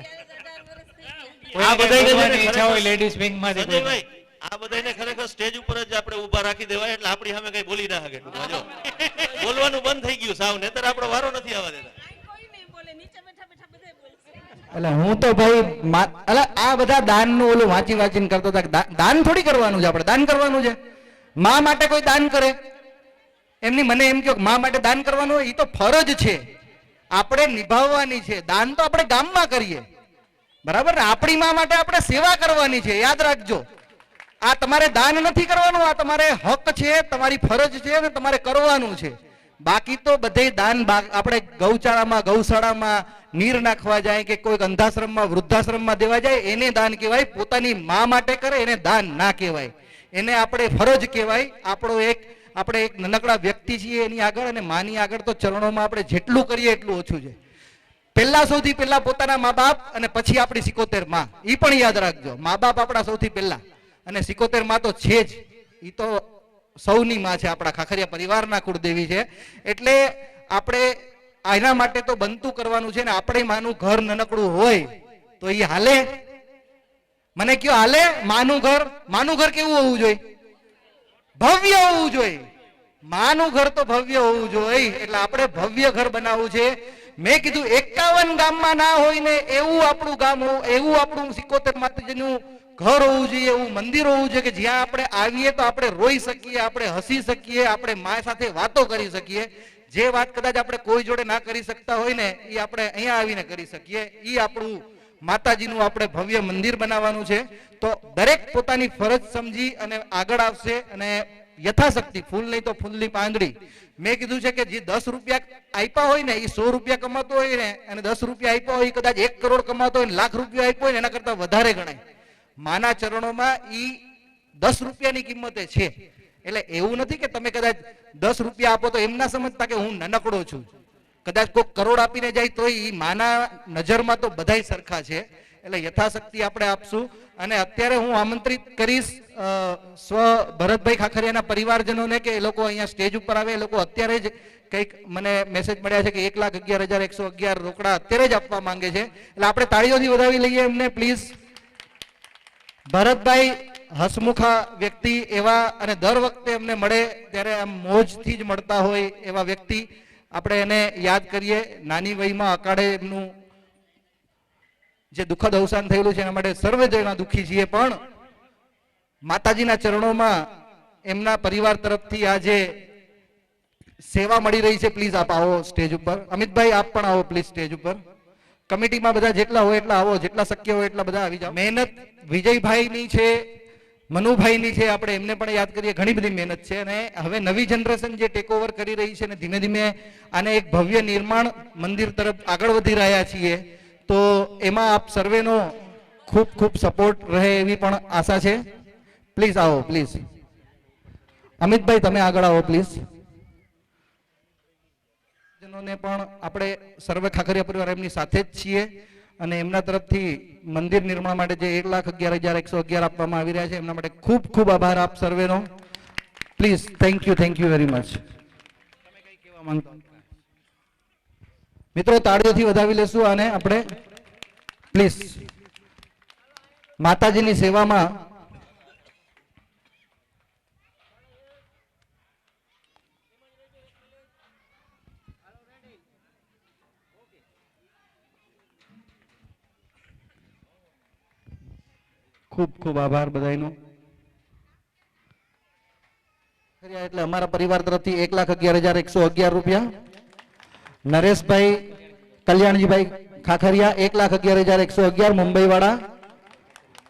આ બધાયને બોલવાની ઈચ્છા હોય લેડીઝ વિંગ માંથી કોઈ? સંજયભાઈ, આ બધાયને ખરેખર સ્ટેજ ઉપર જ આપણે ઊભા રાખી દેવાય એટલે આપણી સામે કઈ બોલી ના શકે. જો બોલવાનું બંધ થઈ ગયું સાવ, નહીતર આપણો વારો નથી આવવા દેતા. એટલે હું તો ભાઈ એટલે આ બધા દાનનું ઓલું વાંચીને કરતો હતા. દાન થોડી કરવાનું છે, આપણે દાન કરવાનું છે. મા માટે કોઈ દાન કરે એમની મને એમ કહો મા માટે દાન કરવાનું હોય, એ તો ફરજ છે, આપણે નિભાવવાની છે. દાન તો આપણે ગામમાં કરીએ, બરાબર ને? આપણી મા માટે આપણે સેવા કરવાની છે, યાદ રાખજો. આ તમારે દાન નથી કરવાનું, આ તમારે હક છે, તમારી ફરજ છે અને તમારે કરવાનું છે. બાકી તો બધે દાન આપણે ગૌશાળામાં ગૌશાળામાં નીર નાખવા જાય કે કોઈ અંધાશ્રમમાં વૃદ્ધાશ્રમમાં દેવા જાય એને દાન કહેવાય. પોતાની મા માટે કરે એને દાન ના કહેવાય, એને આપણે ફરજ કહેવાય. આપણે એક નાનકડા વ્યક્તિ છીએ એની આગળ અને માની આગળ તો ચરણોમાં આપણે જેટલું કરીએ એટલું ઓછું છે. સૌથી પહેલા પોતાના મા બાપ અને પછી આપણી 77 માં. એ પણ યાદ રાખજો, મા બાપ આપણા સૌથી પહેલા અને 77 માં તો છે જ. એ તો સૌની માં છે, આપણા ખાખરિયા પરિવારના કુળદેવી છે. એટલે આપણે એના માટે તો બનતું કરવાનું છે ને. આપણે માનું ઘર નાનકડું હોય તો એ હાલે? મને કયો હાલે? માનું ઘર કેવું હોવું જોઈએ? ભવ્ય હોવું જોઈએ. માનું ઘર તો ભવ્ય હોવું જોઈએ. એટલે આપણે ભવ્ય ઘર બનાવવું છે. મેં કીધું 51 ગામમાં ના હોય ને એવું આપણું ગામ, એવું આપણું 77 માતાજીનું ઘર હોવું જોઈએ, એવું મંદિર હોવું જોઈએ કે જ્યાં આપણે આવીએ તો આપણે રોઈ શકીએ, આપણે હસી શકીએ, આપણે મા સાથે વાતો કરી શકીએ. જે વાત કદાચ આપણે કોઈ જોડે ના કરી શકતા હોય ને એ આપણે અહીંયા આવીને કરી શકીએ. એ આપણું માતાજીનું આપણે ભવ્ય મંદિર બનાવવાનું છે. તો દરેક પોતાની ફરજ સમજી અને આગળ આવશે અને યથાશક્તિ, ફૂલ નહીં તો ફૂલની પાંદડી. મેં કીધું છે કે જે 10 રૂપિયા આપ્યા હોય ને એ 100 રૂપિયા કમાતો હોય ને, અને 10 રૂપિયા આપ્યા હોય કદાચ 1 કરોડ કમાતો હોય, લાખ રૂપિયા આપ્યો હોય ને એના કરતા વધારે ગણાય. માના ચરણોમાં ઈ 10 રૂપિયાની કિંમતે છે. એટલે એવું નથી કે તમે કદાચ 10 રૂપિયા આપો તો એમ ના સમજતા કે હું નાનકડો છું. કદાચ કોઈ કરોડ આપીને જાય તો ઈ માના નજરમાં તો બધાય સરખા છે. એટલે યથાશક્તિ આપણે આપશું. અને અત્યારે હું આમંત્રિત કરીશ સ્વ ભરતભાઈ ખાખરિયાના પરિવારજનોને કે એ લોકો અહીંયા સ્ટેજ ઉપર આવે. એ લોકો અત્યારે જ કંઈક મને મેસેજ મળ્યા છે કે 1,11,111 રોકડા અત્યારે જ આપવા માંગે છે. એટલે આપણે તાળીઓથી વધાવી લઈએ એમને પ્લીઝ. ભરતભાઈ હસમુખા વ્યક્તિ એવા, અને દર વખતે એમને મળે ત્યારે આમ મોજથી જ મળતા હોય એવા વ્યક્તિ. આપણે એને યાદ કરીએ. નાની વયમાં અકાળે એમનું જે દુઃખદ અવસાન થયેલું છે એના માટે સર્વે જણા દુઃખી છીએ. પણ માતાજીના ચરણોમાં એમના પરિવાર તરફથી આ જે સેવા મળી રહી છે, પ્લીઝ આપ આવો સ્ટેજ ઉપર. અમિતભાઈ આપ પણ આવો પ્લીઝ સ્ટેજ ઉપર. કમિટીમાં બધા જેટલા હોય એટલા આવો, જેટલા શક્ય હોય એટલા બધા આવી જાઓ. મહેનત વિજયભાઈની છે, મનુભાઈની છે, આપણે એમને પણ યાદ કરીએ. ઘણી બધી મહેનત છે અને હવે નવી જનરેશન જે ટેક ઓવર કરી રહી છે અને ધીમે ધીમે આને એક ભવ્ય નિર્માણ મંદિર તરફ આગળ વધી રહ્યા છીએ. તો એમાં આપ સર્વેનો ખૂબ ખૂબ સપોર્ટ રહે એવી પણ આશા છે. પ્લીઝ આવો પ્લીઝ. અમિતભાઈ તમે આગળ આવો પ્લીઝ. જનોને પણ આપણે સર્વે ખાખરિયા પરિવાર એમની સાથે જ છીએ અને એમના તરફથી મંદિર નિર્માણ માટે જે 1,11,111 આપવામાં આવી રહ્યા છે એમના માટે ખૂબ ખૂબ આભાર આપ સર્વેનો. Please thank you very much. તમે કઈ કહેવા માંગતા? મિત્રો તાળીઓથી વધાવી લેશું અને આપણે પ્લીઝ માતાજીની સેવામાં ખૂબ ખૂબ આભાર બધાનો. એટલે અમારા પરિવાર તરફથી 1,11,111 રૂપિયા. નરેશભાઈ કલ્યાણજીભાઈ ખાખરિયા 1,11,111 મુંબઈ વાળા.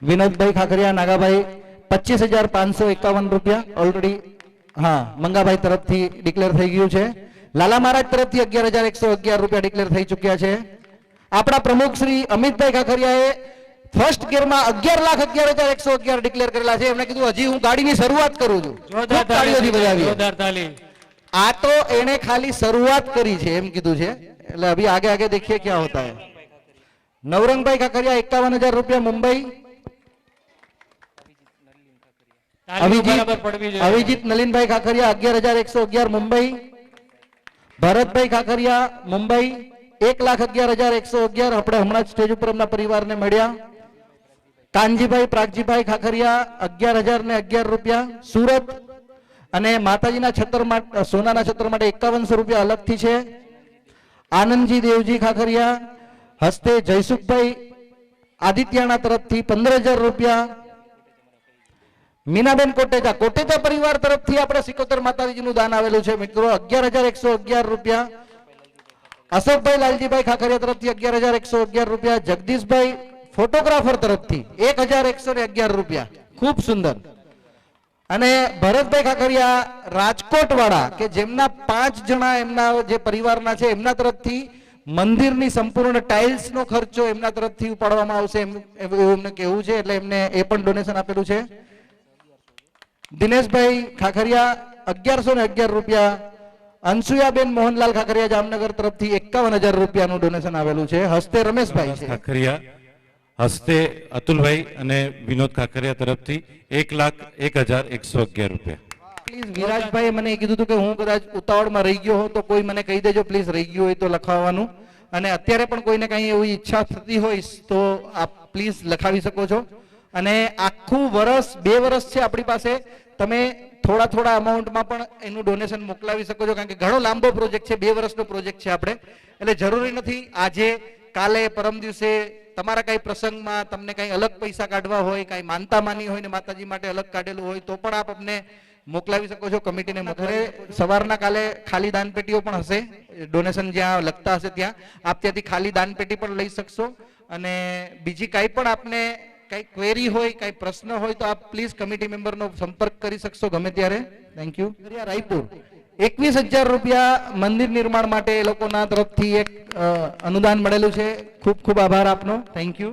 વિનોદભાઈ ખાખરિયા નાગાભાઈ 25,551 રૂપિયા ઓલરેડી હા મંગાભાઈ તરફથી ડિક્લેર થઈ ગયું છે. લાલા મહારાજ તરફથી 11,111 રૂપિયા ડિક્લેર થઈ ચુક્યા છે. આપણા પ્રમુખ શ્રી અમિતભાઈ ખાખરિયાએ ફર્સ્ટ ગિયરમાં 11,11,111 ડિક્લેર કરેલા છે. એમણે કીધું હજી હું ગાડીની શરૂઆત કરું છું. જોરદાર તાળી. આ તો એને ખાલી શરૂઆત કરી છે એમ કીધું છે. એટલે અભી આગે આગે देखिए क्या होता है. નવરંગભાઈ ખાખરિયા 51,000 રૂપિયા મુંબઈ. અભિજીત નલિનભાઈ ખાખરિયા 11,111 મુંબઈ. ભરતભાઈ ખાખરિયા મુંબઈ 1,11,111 આપણે હમણાં જ સ્ટેજ ઉપર એમના પરિવારને મળ્યા. કાનજીભાઈ પ્રાગજીભાઈ ખાખરિયા 11,011 રૂપિયા સુરત. અને માતાજીના છત્ર માટે સોનાના છત્ર માટે 5100 રૂપિયા અલગથી છે. આનંદજી દેવજી ખાખરિયા હસ્તે જયસુખભાઈ આદિત્યાના તરફથી 15,000 રૂપિયા. મીનાબેન કોટેચા પરિવાર તરફથી આપણે 77 માતાજીનું દાન આવેલું છે મિત્રો 11,111 રૂપિયા. અશોકભાઈ લાલજીભાઈ ખાખરિયા તરફથી 11,111 રૂપિયા. જગદીશભાઈ ફોટોગ્રાફર તરફથી 1,111 રૂપિયા. ખૂબ સુંદર. અને ભરતભાઈ ખાખરિયા રાજકોટ વાળા કે જેમના 5 જણા એમના જે પરિવારના છે એમના તરફથી મંદિરની સંપૂર્ણ ટાઇલ્સ નો ખર્ચો એમના તરફથી ઉપાડવામાં આવશે એવું એમને કહેવું છે, એટલે એમને એ પણ ડોનેશન આપેલું છે. દિનેશભાઈ ખાખરિયા 1111 રૂપિયા, અંશુયાબેન મોહનલાલ ખાખરિયા જામનગર તરફથી 51,000 રૂપિયાનું ડોનેશન આવેલું છે. હસ્તે રમેશભાઈ છે. ખાખરિયા, હસ્તે અતુલભાઈ અને વિનોદ ખાખરિયા તરફથી 1,01,111 રૂપિયા. પ્લીઝ વિરાજભાઈ મને કીધું હતું કે હું કદાચ ઉતાવળમાં રહી ગયો હોઉં તો કોઈ મને કહી દેજો, પ્લીઝ રહી ગયું હોય તો લખાવવાનું. અને અત્યારે પણ કોઈને કઈ એવી ઈચ્છા થતી હોય તો આપ પ્લીઝ લખાવી શકો છો. અને આખું વર્ષ 2 વર્ષ છે આપણી પાસે, તમે થોડા થોડા અમાઉન્ટમાં પણ એનું ડોનેશન મોકલાવી શકો છો, કારણ કે ઘણો લાંબો પ્રોજેક્ટ છે, 2 વર્ષનો પ્રોજેક્ટ છે આપણે. એટલે જરૂરી નથી આજે કાલે પરમ દિવસે તમારા કઈ પ્રસંગમાં તમને કઈ અલગ પૈસા કાઢવા હોય, કઈ માનતા માની હોય ને માતાજી માટે અલગ કાઢેલું હોય તો પણ આપ અમને મોકલાવી શકો છો કમિટીને. ઘરે સવારના કાલે ખાલી દાન પેટીઓ પણ હશે, ડોનેશન જ્યાં લખતા હશે ત્યાં આપ ત્યાંથી ખાલી દાન પેટી પણ લઈ શકશો. અને બીજી કાંઈ પણ આપને કઈ ક્વેરી હોય, કઈ પ્રશ્ન હોય તો આપ પ્લીઝ કમિટી મેમ્બરનો સંપર્ક કરી શકશો ગમે ત્યારે. Thank you. રાયપુર 21,000 રૂપિયા મંદિર નિર્માણ માટે એ લોકોના તરફથી એક અનુદાન મળેલું છે. ખૂબ ખૂબ આભાર આપનો. Thank you.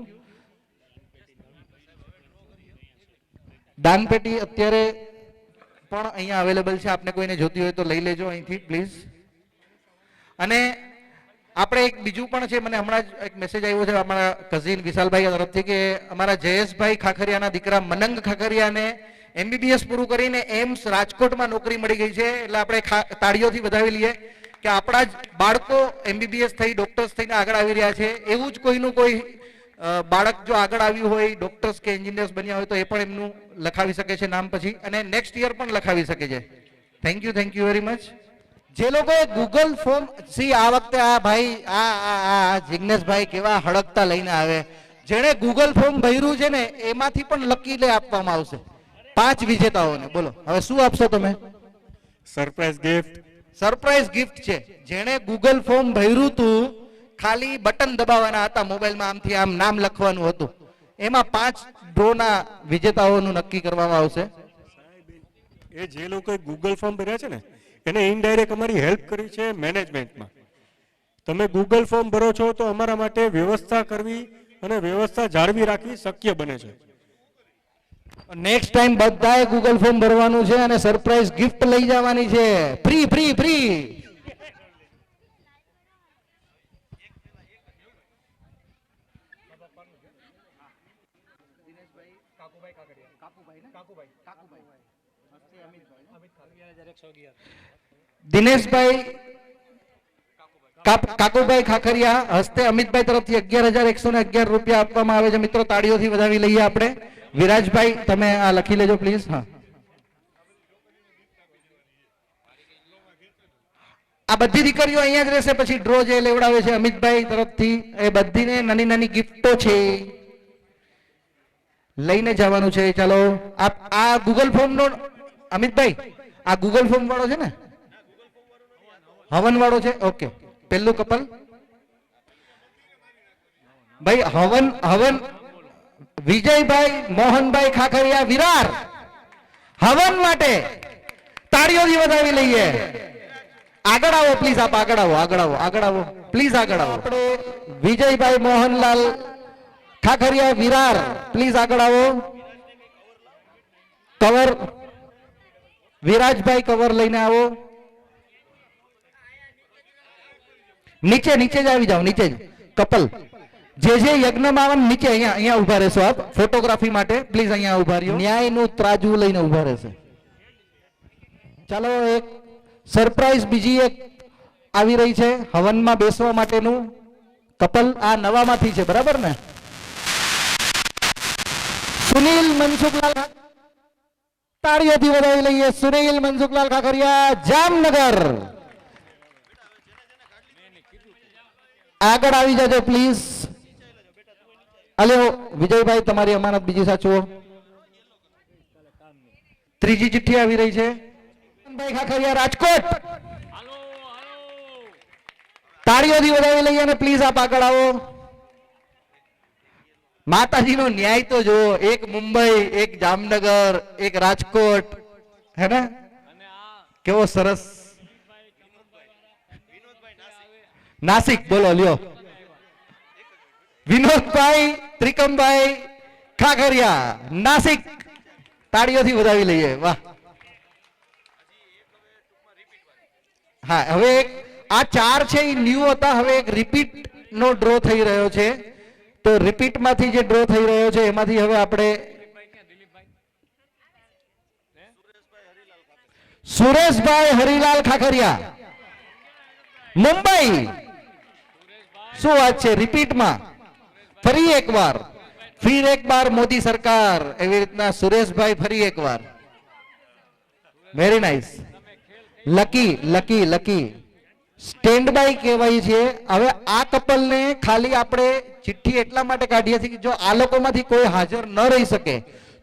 દાન પેટી અત્યારે પણ અહીંયા અવેલેબલ છે, આપને કોઈને જોતી હોય તો લઈ લેજો અહીંથી પ્લીઝ. અને આપણે એક બીજું પણ છે, મને હમણાં જ એક મેસેજ આવ્યો છે અમારા કઝિન વિશાલભાઈ તરફથી કે અમારા જયેશભાઈ ખાખરિયાના દીકરા મનંગ ખાખરિયાને MBBS પૂરું કરીને એમ્સ રાજકોટમાં નોકરી મળી ગઈ છે. એટલે આપણે તાળીઓથી વધાવી લઈએ કે આપણા જ બાળકો MBBS થઈ ડોક્ટર્સ થઈને આગળ આવી રહ્યા છે. એવું જ કોઈનું કોઈ બાળક જો આગળ આવ્યું હોય, ડોક્ટર્સ કે એન્જિનિયર્સ બન્યા હોય તો એ પણ એમનું લખાવી શકે છે નામ પછી, અને નેક્સ્ટ યર પણ લખાવી શકે છે. Thank you very much. જે લોકોએ ગૂગલ ફોર્મ આ વખતે આ ભાઈ આ જિગ્નેશભાઈ કેવા હળકતા લઈને આવે, જેણે ગૂગલ ફોર્મ ભર્યું છે ને એમાંથી પણ લકીલે આપવામાં આવશે 5 વિજેતાઓને. બોલો હવે શું આપશો તમે? Surprise gift. સરપ્રાઈઝ ગિફ્ટ છે. જેણે ગૂગલ ફોર્મ ભર્યું હતું, ખાલી બટન દબાવવાના હતા, મોબાઈલમાં આમથી આમ નામ લખવાનું હતું, એમાં 5 ડ્રોના વિજેતાઓનું નક્કી કરવામાં આવશે. એ જે લોકોએ ગૂગલ ફોર્મ ભર્યા છે ને એને ઇનડાયરેક્ટ અમારી હેલ્પ કરી છે મેનેજમેન્ટમાં. તમે ગૂગલ ફોર્મ ભરો છો તો અમારા માટે વ્યવસ્થા કરવી અને વ્યવસ્થા જાળવી રાખવી શક્ય બને છે. નેક્સ્ટ ટાઈમ બધાએ ગૂગલ ફોર્મ ભરવાનું છે અને સરપ્રાઈઝ ગિફ્ટ લઈ જવાની છે. Free free free. Dineshbhai Kakubhai Khakhariya હસ્તે અમિતભાઈ તરફથી 11,111 રૂપિયા આપવામાં આવે છે. મિત્રો તાળીઓથી વધાવી લઈએ આપણે. વિરાજભાઈ તમે આ લખી લેજો પ્લીઝ. હા, આ બધી દીકરીઓ અહીંયા જ રહેશે, પછી ડ્રો જે લેવડાવે છે અમિતભાઈ તરફથી એ બધીને નાની નાની ગિફ્ટો છે, લઈને જવાનું છે. ચાલો આ ગૂગલ ફોર્મ નો અમિતભાઈ આ ગૂગલ ફોર્મ વાળો છે ને, હવન વાળો છે. ઓકે, પેલું કપલ ભાઈ હવન વિજયભાઈ મોહનભાઈ ખાખરિયા વિરાર હવન માટે તાળીઓથી વધાવી લઈએ. આગળ આવો પ્લીઝ, આપ આગળ આવો પ્લીઝ, આગળ આવો. આપણે વિજયભાઈ મોહનલાલ ખાખરિયા વિરાર પ્લીઝ આગળ આવો. કવર વિરાજભાઈ કવર લઈને આવો. નીચે જ આવી જાઓ, નીચે જ કપલ જે યજ્ઞમાં આવે નીચે અહીંયા ઉભા રહેશો આપ ફોટોગ્રાફી માટે પ્લીઝ. અહીંયા ઉભા રહ્યો, ન્યાયનું ત્રાજવું લઈને ઉભા રહેશે. ચાલો એક સરપ્રાઈઝ બીજી એક આવી રહી છે હવનમાં બેસવા માટેનું કપલ. આ નવામાંથી છે બરાબર ને? સુનિલ મનસુખલાલ, તાળીઓથી વધાવી લઈએ. સુનિલ મનસુખલાલ ખાખરિયા જામનગર, આગળ આવી જાજો પ્લીઝ. અલ્યો વિજયભાઈ તમારી અમાનત બીજી સાચવો. ત્રીજી ચિઠ્ઠી આવી રહી છે ભાઈ ખાખરિયા રાજકોટ, તાળીઓથી વધાવી લઈએ અને પ્લીઝ આપ આગળ આવો. માતાજીનો ન્યાય તો જુઓ, એક મુંબઈ, એક જામનગર, એક રાજકોટ, હે ને કેવો સરસ નાસિક બોલો લ્યો વિનોદભાઈ ત્રિકમભાઈ ખાખરિયા નાસિક તાળીઓથી વધાવી લઈએ વાહ હા હવે આ 4 છે એ ન્યુ હતા હવે એક રિપીટ નો ડ્રો થઈ રહ્યો છે તો રિપીટ માંથી જે ડ્રો થઈ રહ્યો છે એમાંથી હવે આપણે સુરેશભાઈ હરિલાલ ખાખરિયા મુંબઈ શું વાત છે રિપીટમાં ફરી એકવાર ફિર એક બાર મોદી સરકાર એવી રીતના સુરેશભાઈ ફરી એકવાર very nice lucky lucky lucky stand by કહેવાય છે હવે આ કપલને ખાલી આપણે ચિઠ્ઠી એટલા માટે કાઢીએ છીએ કે જો આ લોકોમાંથી કોઈ હાજર ન રહી શકે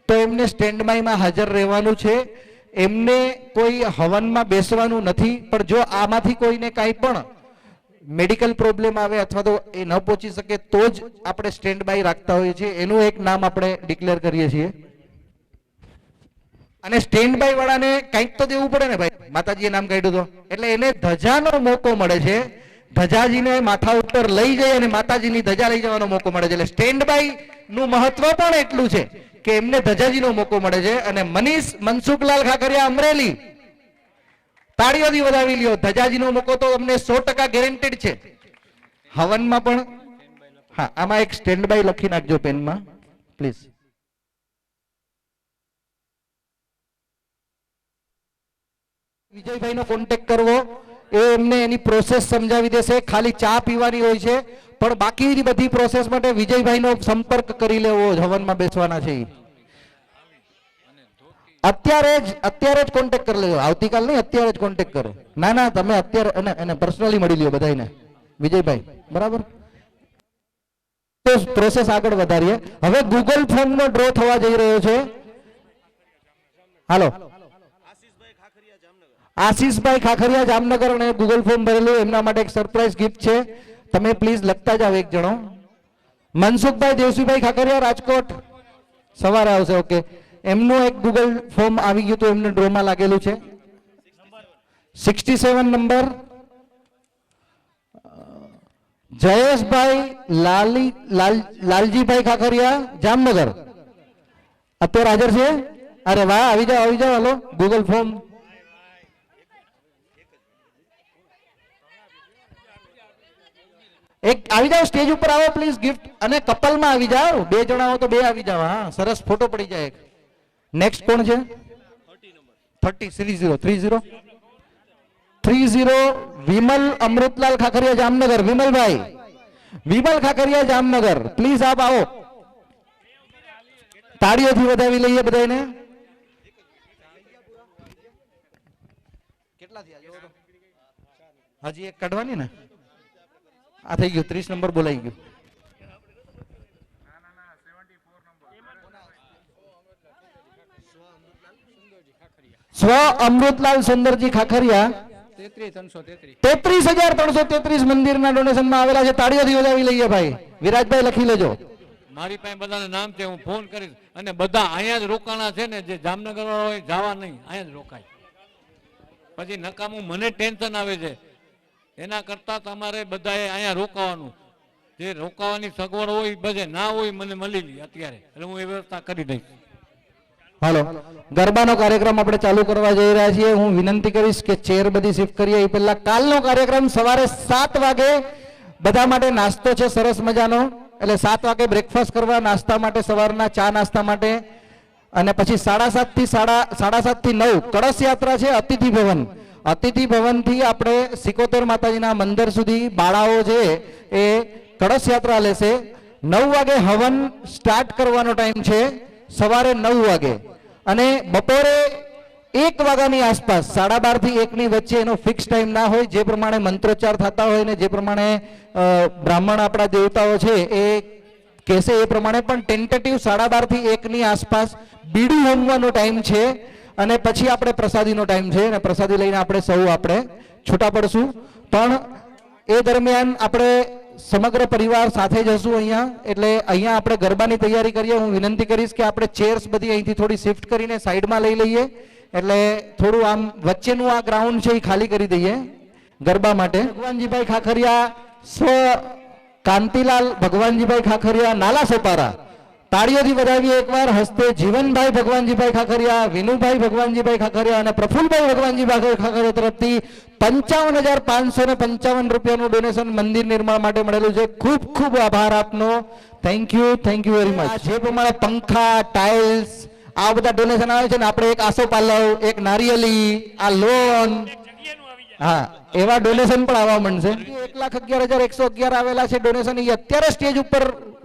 તો એમને સ્ટેન્ડ બાયમાં હાજર રહેવાનું છે એમને કોઈ હવનમાં બેસવાનું નથી પણ જો આમાંથી કોઈને કાંઈ પણ મેડિકલ પ્રોબ્લેમ આવે અથવા તો એ ન પહોંચી શકે તો જ આપણે સ્ટેન્ડ બાય રાખતા હોઈએ છીએ એનું એક નામ આપણે ડિક્લેર કરીએ છીએ અને સ્ટેન્ડ બાય વાળાને કંઈક તો દેવું પડે ને ભાઈ માતાજીએ નામ કાઢ્યું તો એટલે એને ધજાનો મોકો મળે છે ધજાજીને માથા ઉપર લઈ જઈ અને માતાજીની ધજા લઈ જવાનો મોકો મળે છે એટલે સ્ટેન્ડ બાય નું મહત્વ પણ એટલું છે કે એમને ધજાજીનો મોકો મળે છે અને મનીષ મનસુખલાલ ખાખરિયા અમરેલી તાળીઓથી વધાવી લ્યો ધજાજીનો મોકો તો તમને 100% ગેરંટેડ છે હવનમાં પણ હા આમાં એક સ્ટેન્ડ બાય લખી નાખજો પેનમાં પ્લીઝ વિજયભાઈ નો કોન્ટેક્ટ કરવો એ એમને એની પ્રોસેસ સમજાવી દેશે ખાલી ચા પીવાની હોય છે પણ બાકીની બધી પ્રોસેસ માટે વિજયભાઈ નો સંપર્ક કરી લેવો હવનમાં બેસવાના છે અત્યારે જ કોન્ટેક્ટ કરી લેજો આવતીકાલ નહીં અત્યારે જ કોન્ટેક્ટ કરો ના ના તમે અત્યારે એને પર્સનલી મળી લ્યો બધાને વિજયભાઈ બરાબર તો પ્રોસેસ આગળ વધારીએ હવે ગૂગલ ફોર્મ નો ડ્રો થવા જઈ રહ્યો છે હાલો આશીષભાઈ ખાખરિયા જામનગર અને ગૂગલ ફોર્મ ભરેલું એમના માટે એક સરપ્રાઈઝ ગિફ્ટ છે તમે પ્લીઝ લખતા જાવ એક જણો મનસુખભાઈ દેવસીભાઈ ખાખરિયા રાજકોટ સવારે આવશે ઓકે એમનું એક ગૂગલ ફોર્મ આવી ગયું તો એમને ડ્રોમાં લાગેલું છે 67 નંબર જયેશભાઈ લાલજીભાઈ ખાખરિયા જામનગર અત્યારે હાજર છે અરે વાહ આવી જાઓ હાલો ગૂગલ ફોર્મ એક આવી જાઓ સ્ટેજ ઉપર આવો પ્લીઝ ગિફ્ટ અને કપલમાં આવી જાઓ બે જણા હો તો બે આવી જાઓ હા સરસ ફોટો પડી જાય નેક્સ્ટ કોણ છે 30 વિમલ અમૃતલાલ ખાખરિયા જામનગર વિમલ ખાખરિયા જામનગર પ્લીઝ આપ આવો તાળીઓથી વધાવી લઈએ બધાને કેટલા થયા હજી એક કાઢવાની ને આ થઈ ગયું 30 નંબર બોલાઈ ગયું સ્વ અમૃતલાલ સુંદરજી ખાખરિયા 33,333 મંદિરના ડોનેશનમાં આવેલા છે તાળીઓથી વધાવી લઈએ ભાઈ વિરાજભાઈ લખી લેજો મારી પાસે બધાના નામ છે હું ફોન કરીશ અને બધા અહીંયા જ રોકાણા છે ને જે જામનગર વાળા હોય જવા નહીં અહીંયા જ રોકાય પછી નકામું મને ટેન્શન આવે છે એના કરતા તમારે બધાએ અહીંયા રોકાવાનું જે રોકાવાની સગવડ હોય બધે ના હોય મને મળી લે અત્યારે એટલે હું એ વ્યવસ્થા કરી દઈશ હાલો ગરબાનો કાર્યક્રમ આપણે ચાલુ કરવા જઈ રહ્યા છીએ હું વિનંતી કરીશ કે ચેર બધી શિફ્ટ કરીએ એ પહેલા કાલનો કાર્યક્રમ સવારે 7 વાગે બધા માટે નાસ્તો છે સરસ મજાનો એટલે 7 વાગે બ્રેકફાસ્ટ કરવા નાસ્તા માટે સવારના ચા નાસ્તા માટે અને પછી 7:30 થી 9:30 કળશ યાત્રા છે અતિથિ ભવન થી આપણે સિકોતર માતાજીના મંદિર સુધી બાળાઓ છે એ કળશ યાત્રા લેશે 9 વાગે હવન સ્ટાર્ટ કરવાનો ટાઈમ છે સવારે 9 વાગે અને બપોરે 1 વાગ્યાની આસપાસ 12:30 થી 1 ની વચ્ચે એનો ફિક્સ ટાઈમ ના હોય જે પ્રમાણે મંત્રોચ્ચાર થતા હોય ને જે પ્રમાણે બ્રાહ્મણ આપણા દેવતાઓ છે એ કહેશે એ પ્રમાણે પણ ટેન્ટેટિવ 12:30 થી 1 ની આસપાસ બીડું હોમવાનો ટાઈમ છે અને પછી આપણે પ્રસાદીનો ટાઈમ છે અને પ્રસાદી લઈને આપણે સૌ છૂટા પડશું પણ એ દરમિયાન આપણે સમગ્ર પરિવાર સાથે જશું અહીંયા એટલે અહીંયા આપણે ગરબાની તૈયારી કરીએ હું વિનંતી કરીશ કે આપણે ચેર્સ બધી અહીંથી થોડી શિફ્ટ કરીને સાઈડમાં લઈ લઈએ એટલે થોડું આમ વચ્ચેનું આ ગ્રાઉન્ડ છે એ ખાલી કરી દઈએ ગરબા માટે. ભગવાનજીભાઈ ખાખરિયા સ્વ કાંતિલાલ ભગવાનજીભાઈ ખાખરિયા નાલા સોપારા તાળીઓથી વધાવીએ એકવાર. હસ્તે જીવનભાઈ ભગવાનજીભાઈ ખાખરિયા, વિનુભાઈ ભગવાનજીભાઈ ખાખરિયા અને પ્રફુલભાઈ ભગવાનજીભાઈ ખાખરિયા તરફથી 55,555 રૂપિયાનું ડોનેશન મંદિર નિર્માણ માટે મળેલું છે. ખૂબ ખૂબ આભાર આપનો. Thank you very much. જે પ્રમાણે પંખા, ટાઇલ્સ આ બધા ડોનેશન આવે છે ને, આપણે એક આસો પાલવ, એક નારિયેલી, આ લોન, હા એવા ડોનેશન પણ આવવા માંડશે. 1,11,111 આવેલા છે ડોનેશન. એ અત્યારે સ્ટેજ ઉપર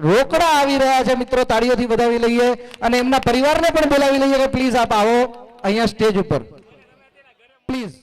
રોકડા આવી રહ્યા છે મિત્રો, તાળીઓથી વધાવી લઈએ અને એમના પરિવારને પણ બોલાવી લઈએ કે પ્લીઝ આપ આવો અહીંયા સ્ટેજ ઉપર પ્લીઝ.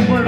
પણ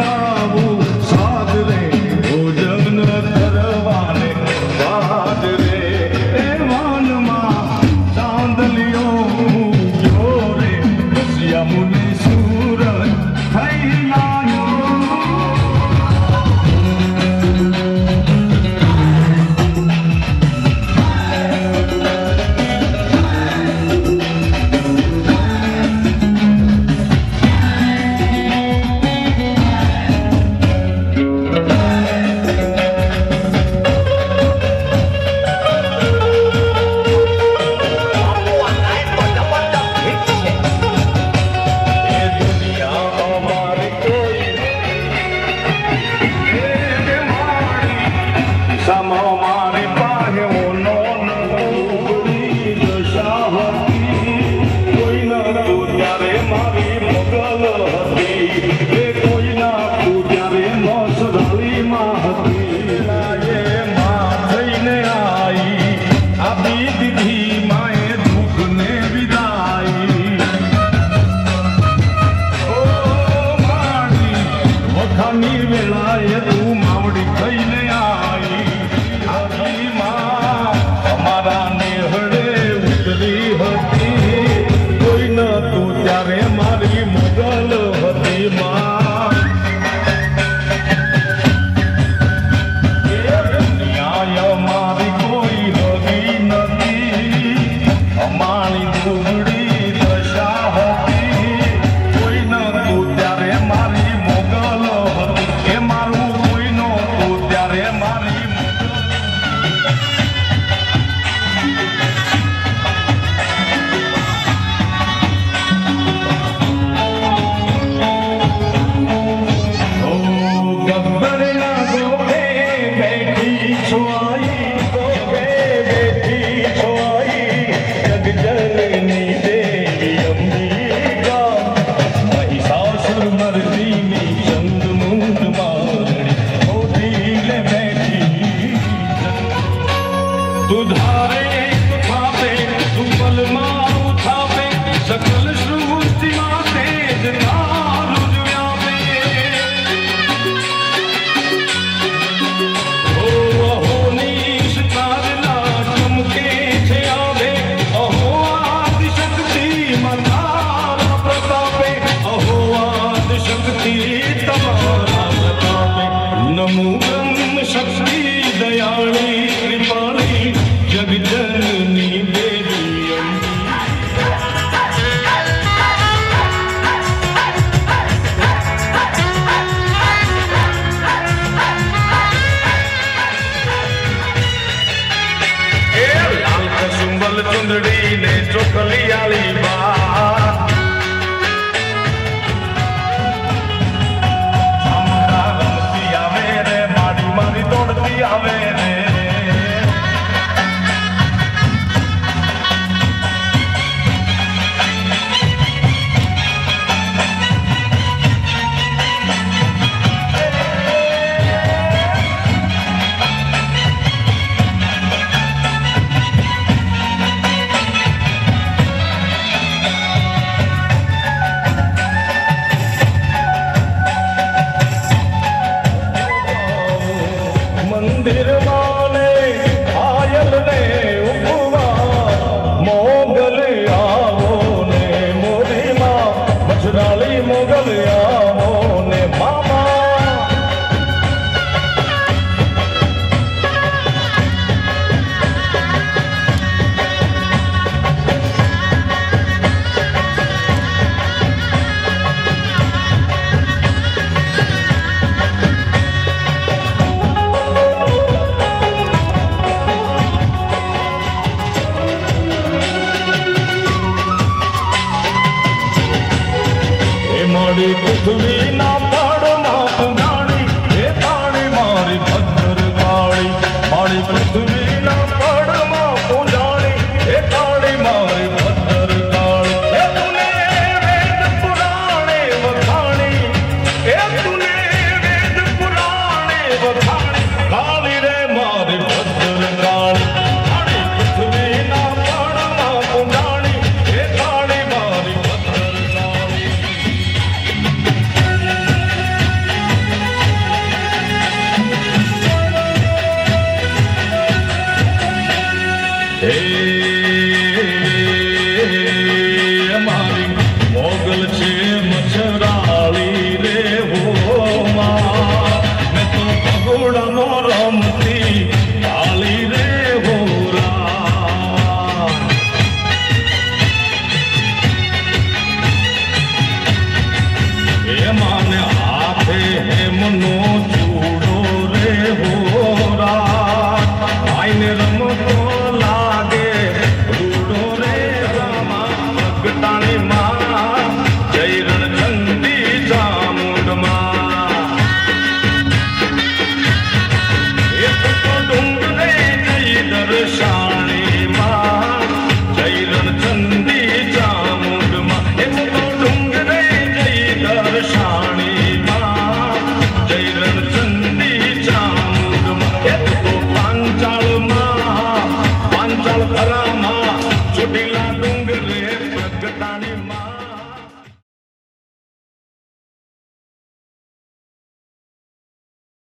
ની વેળાએ તું માવડી થઈને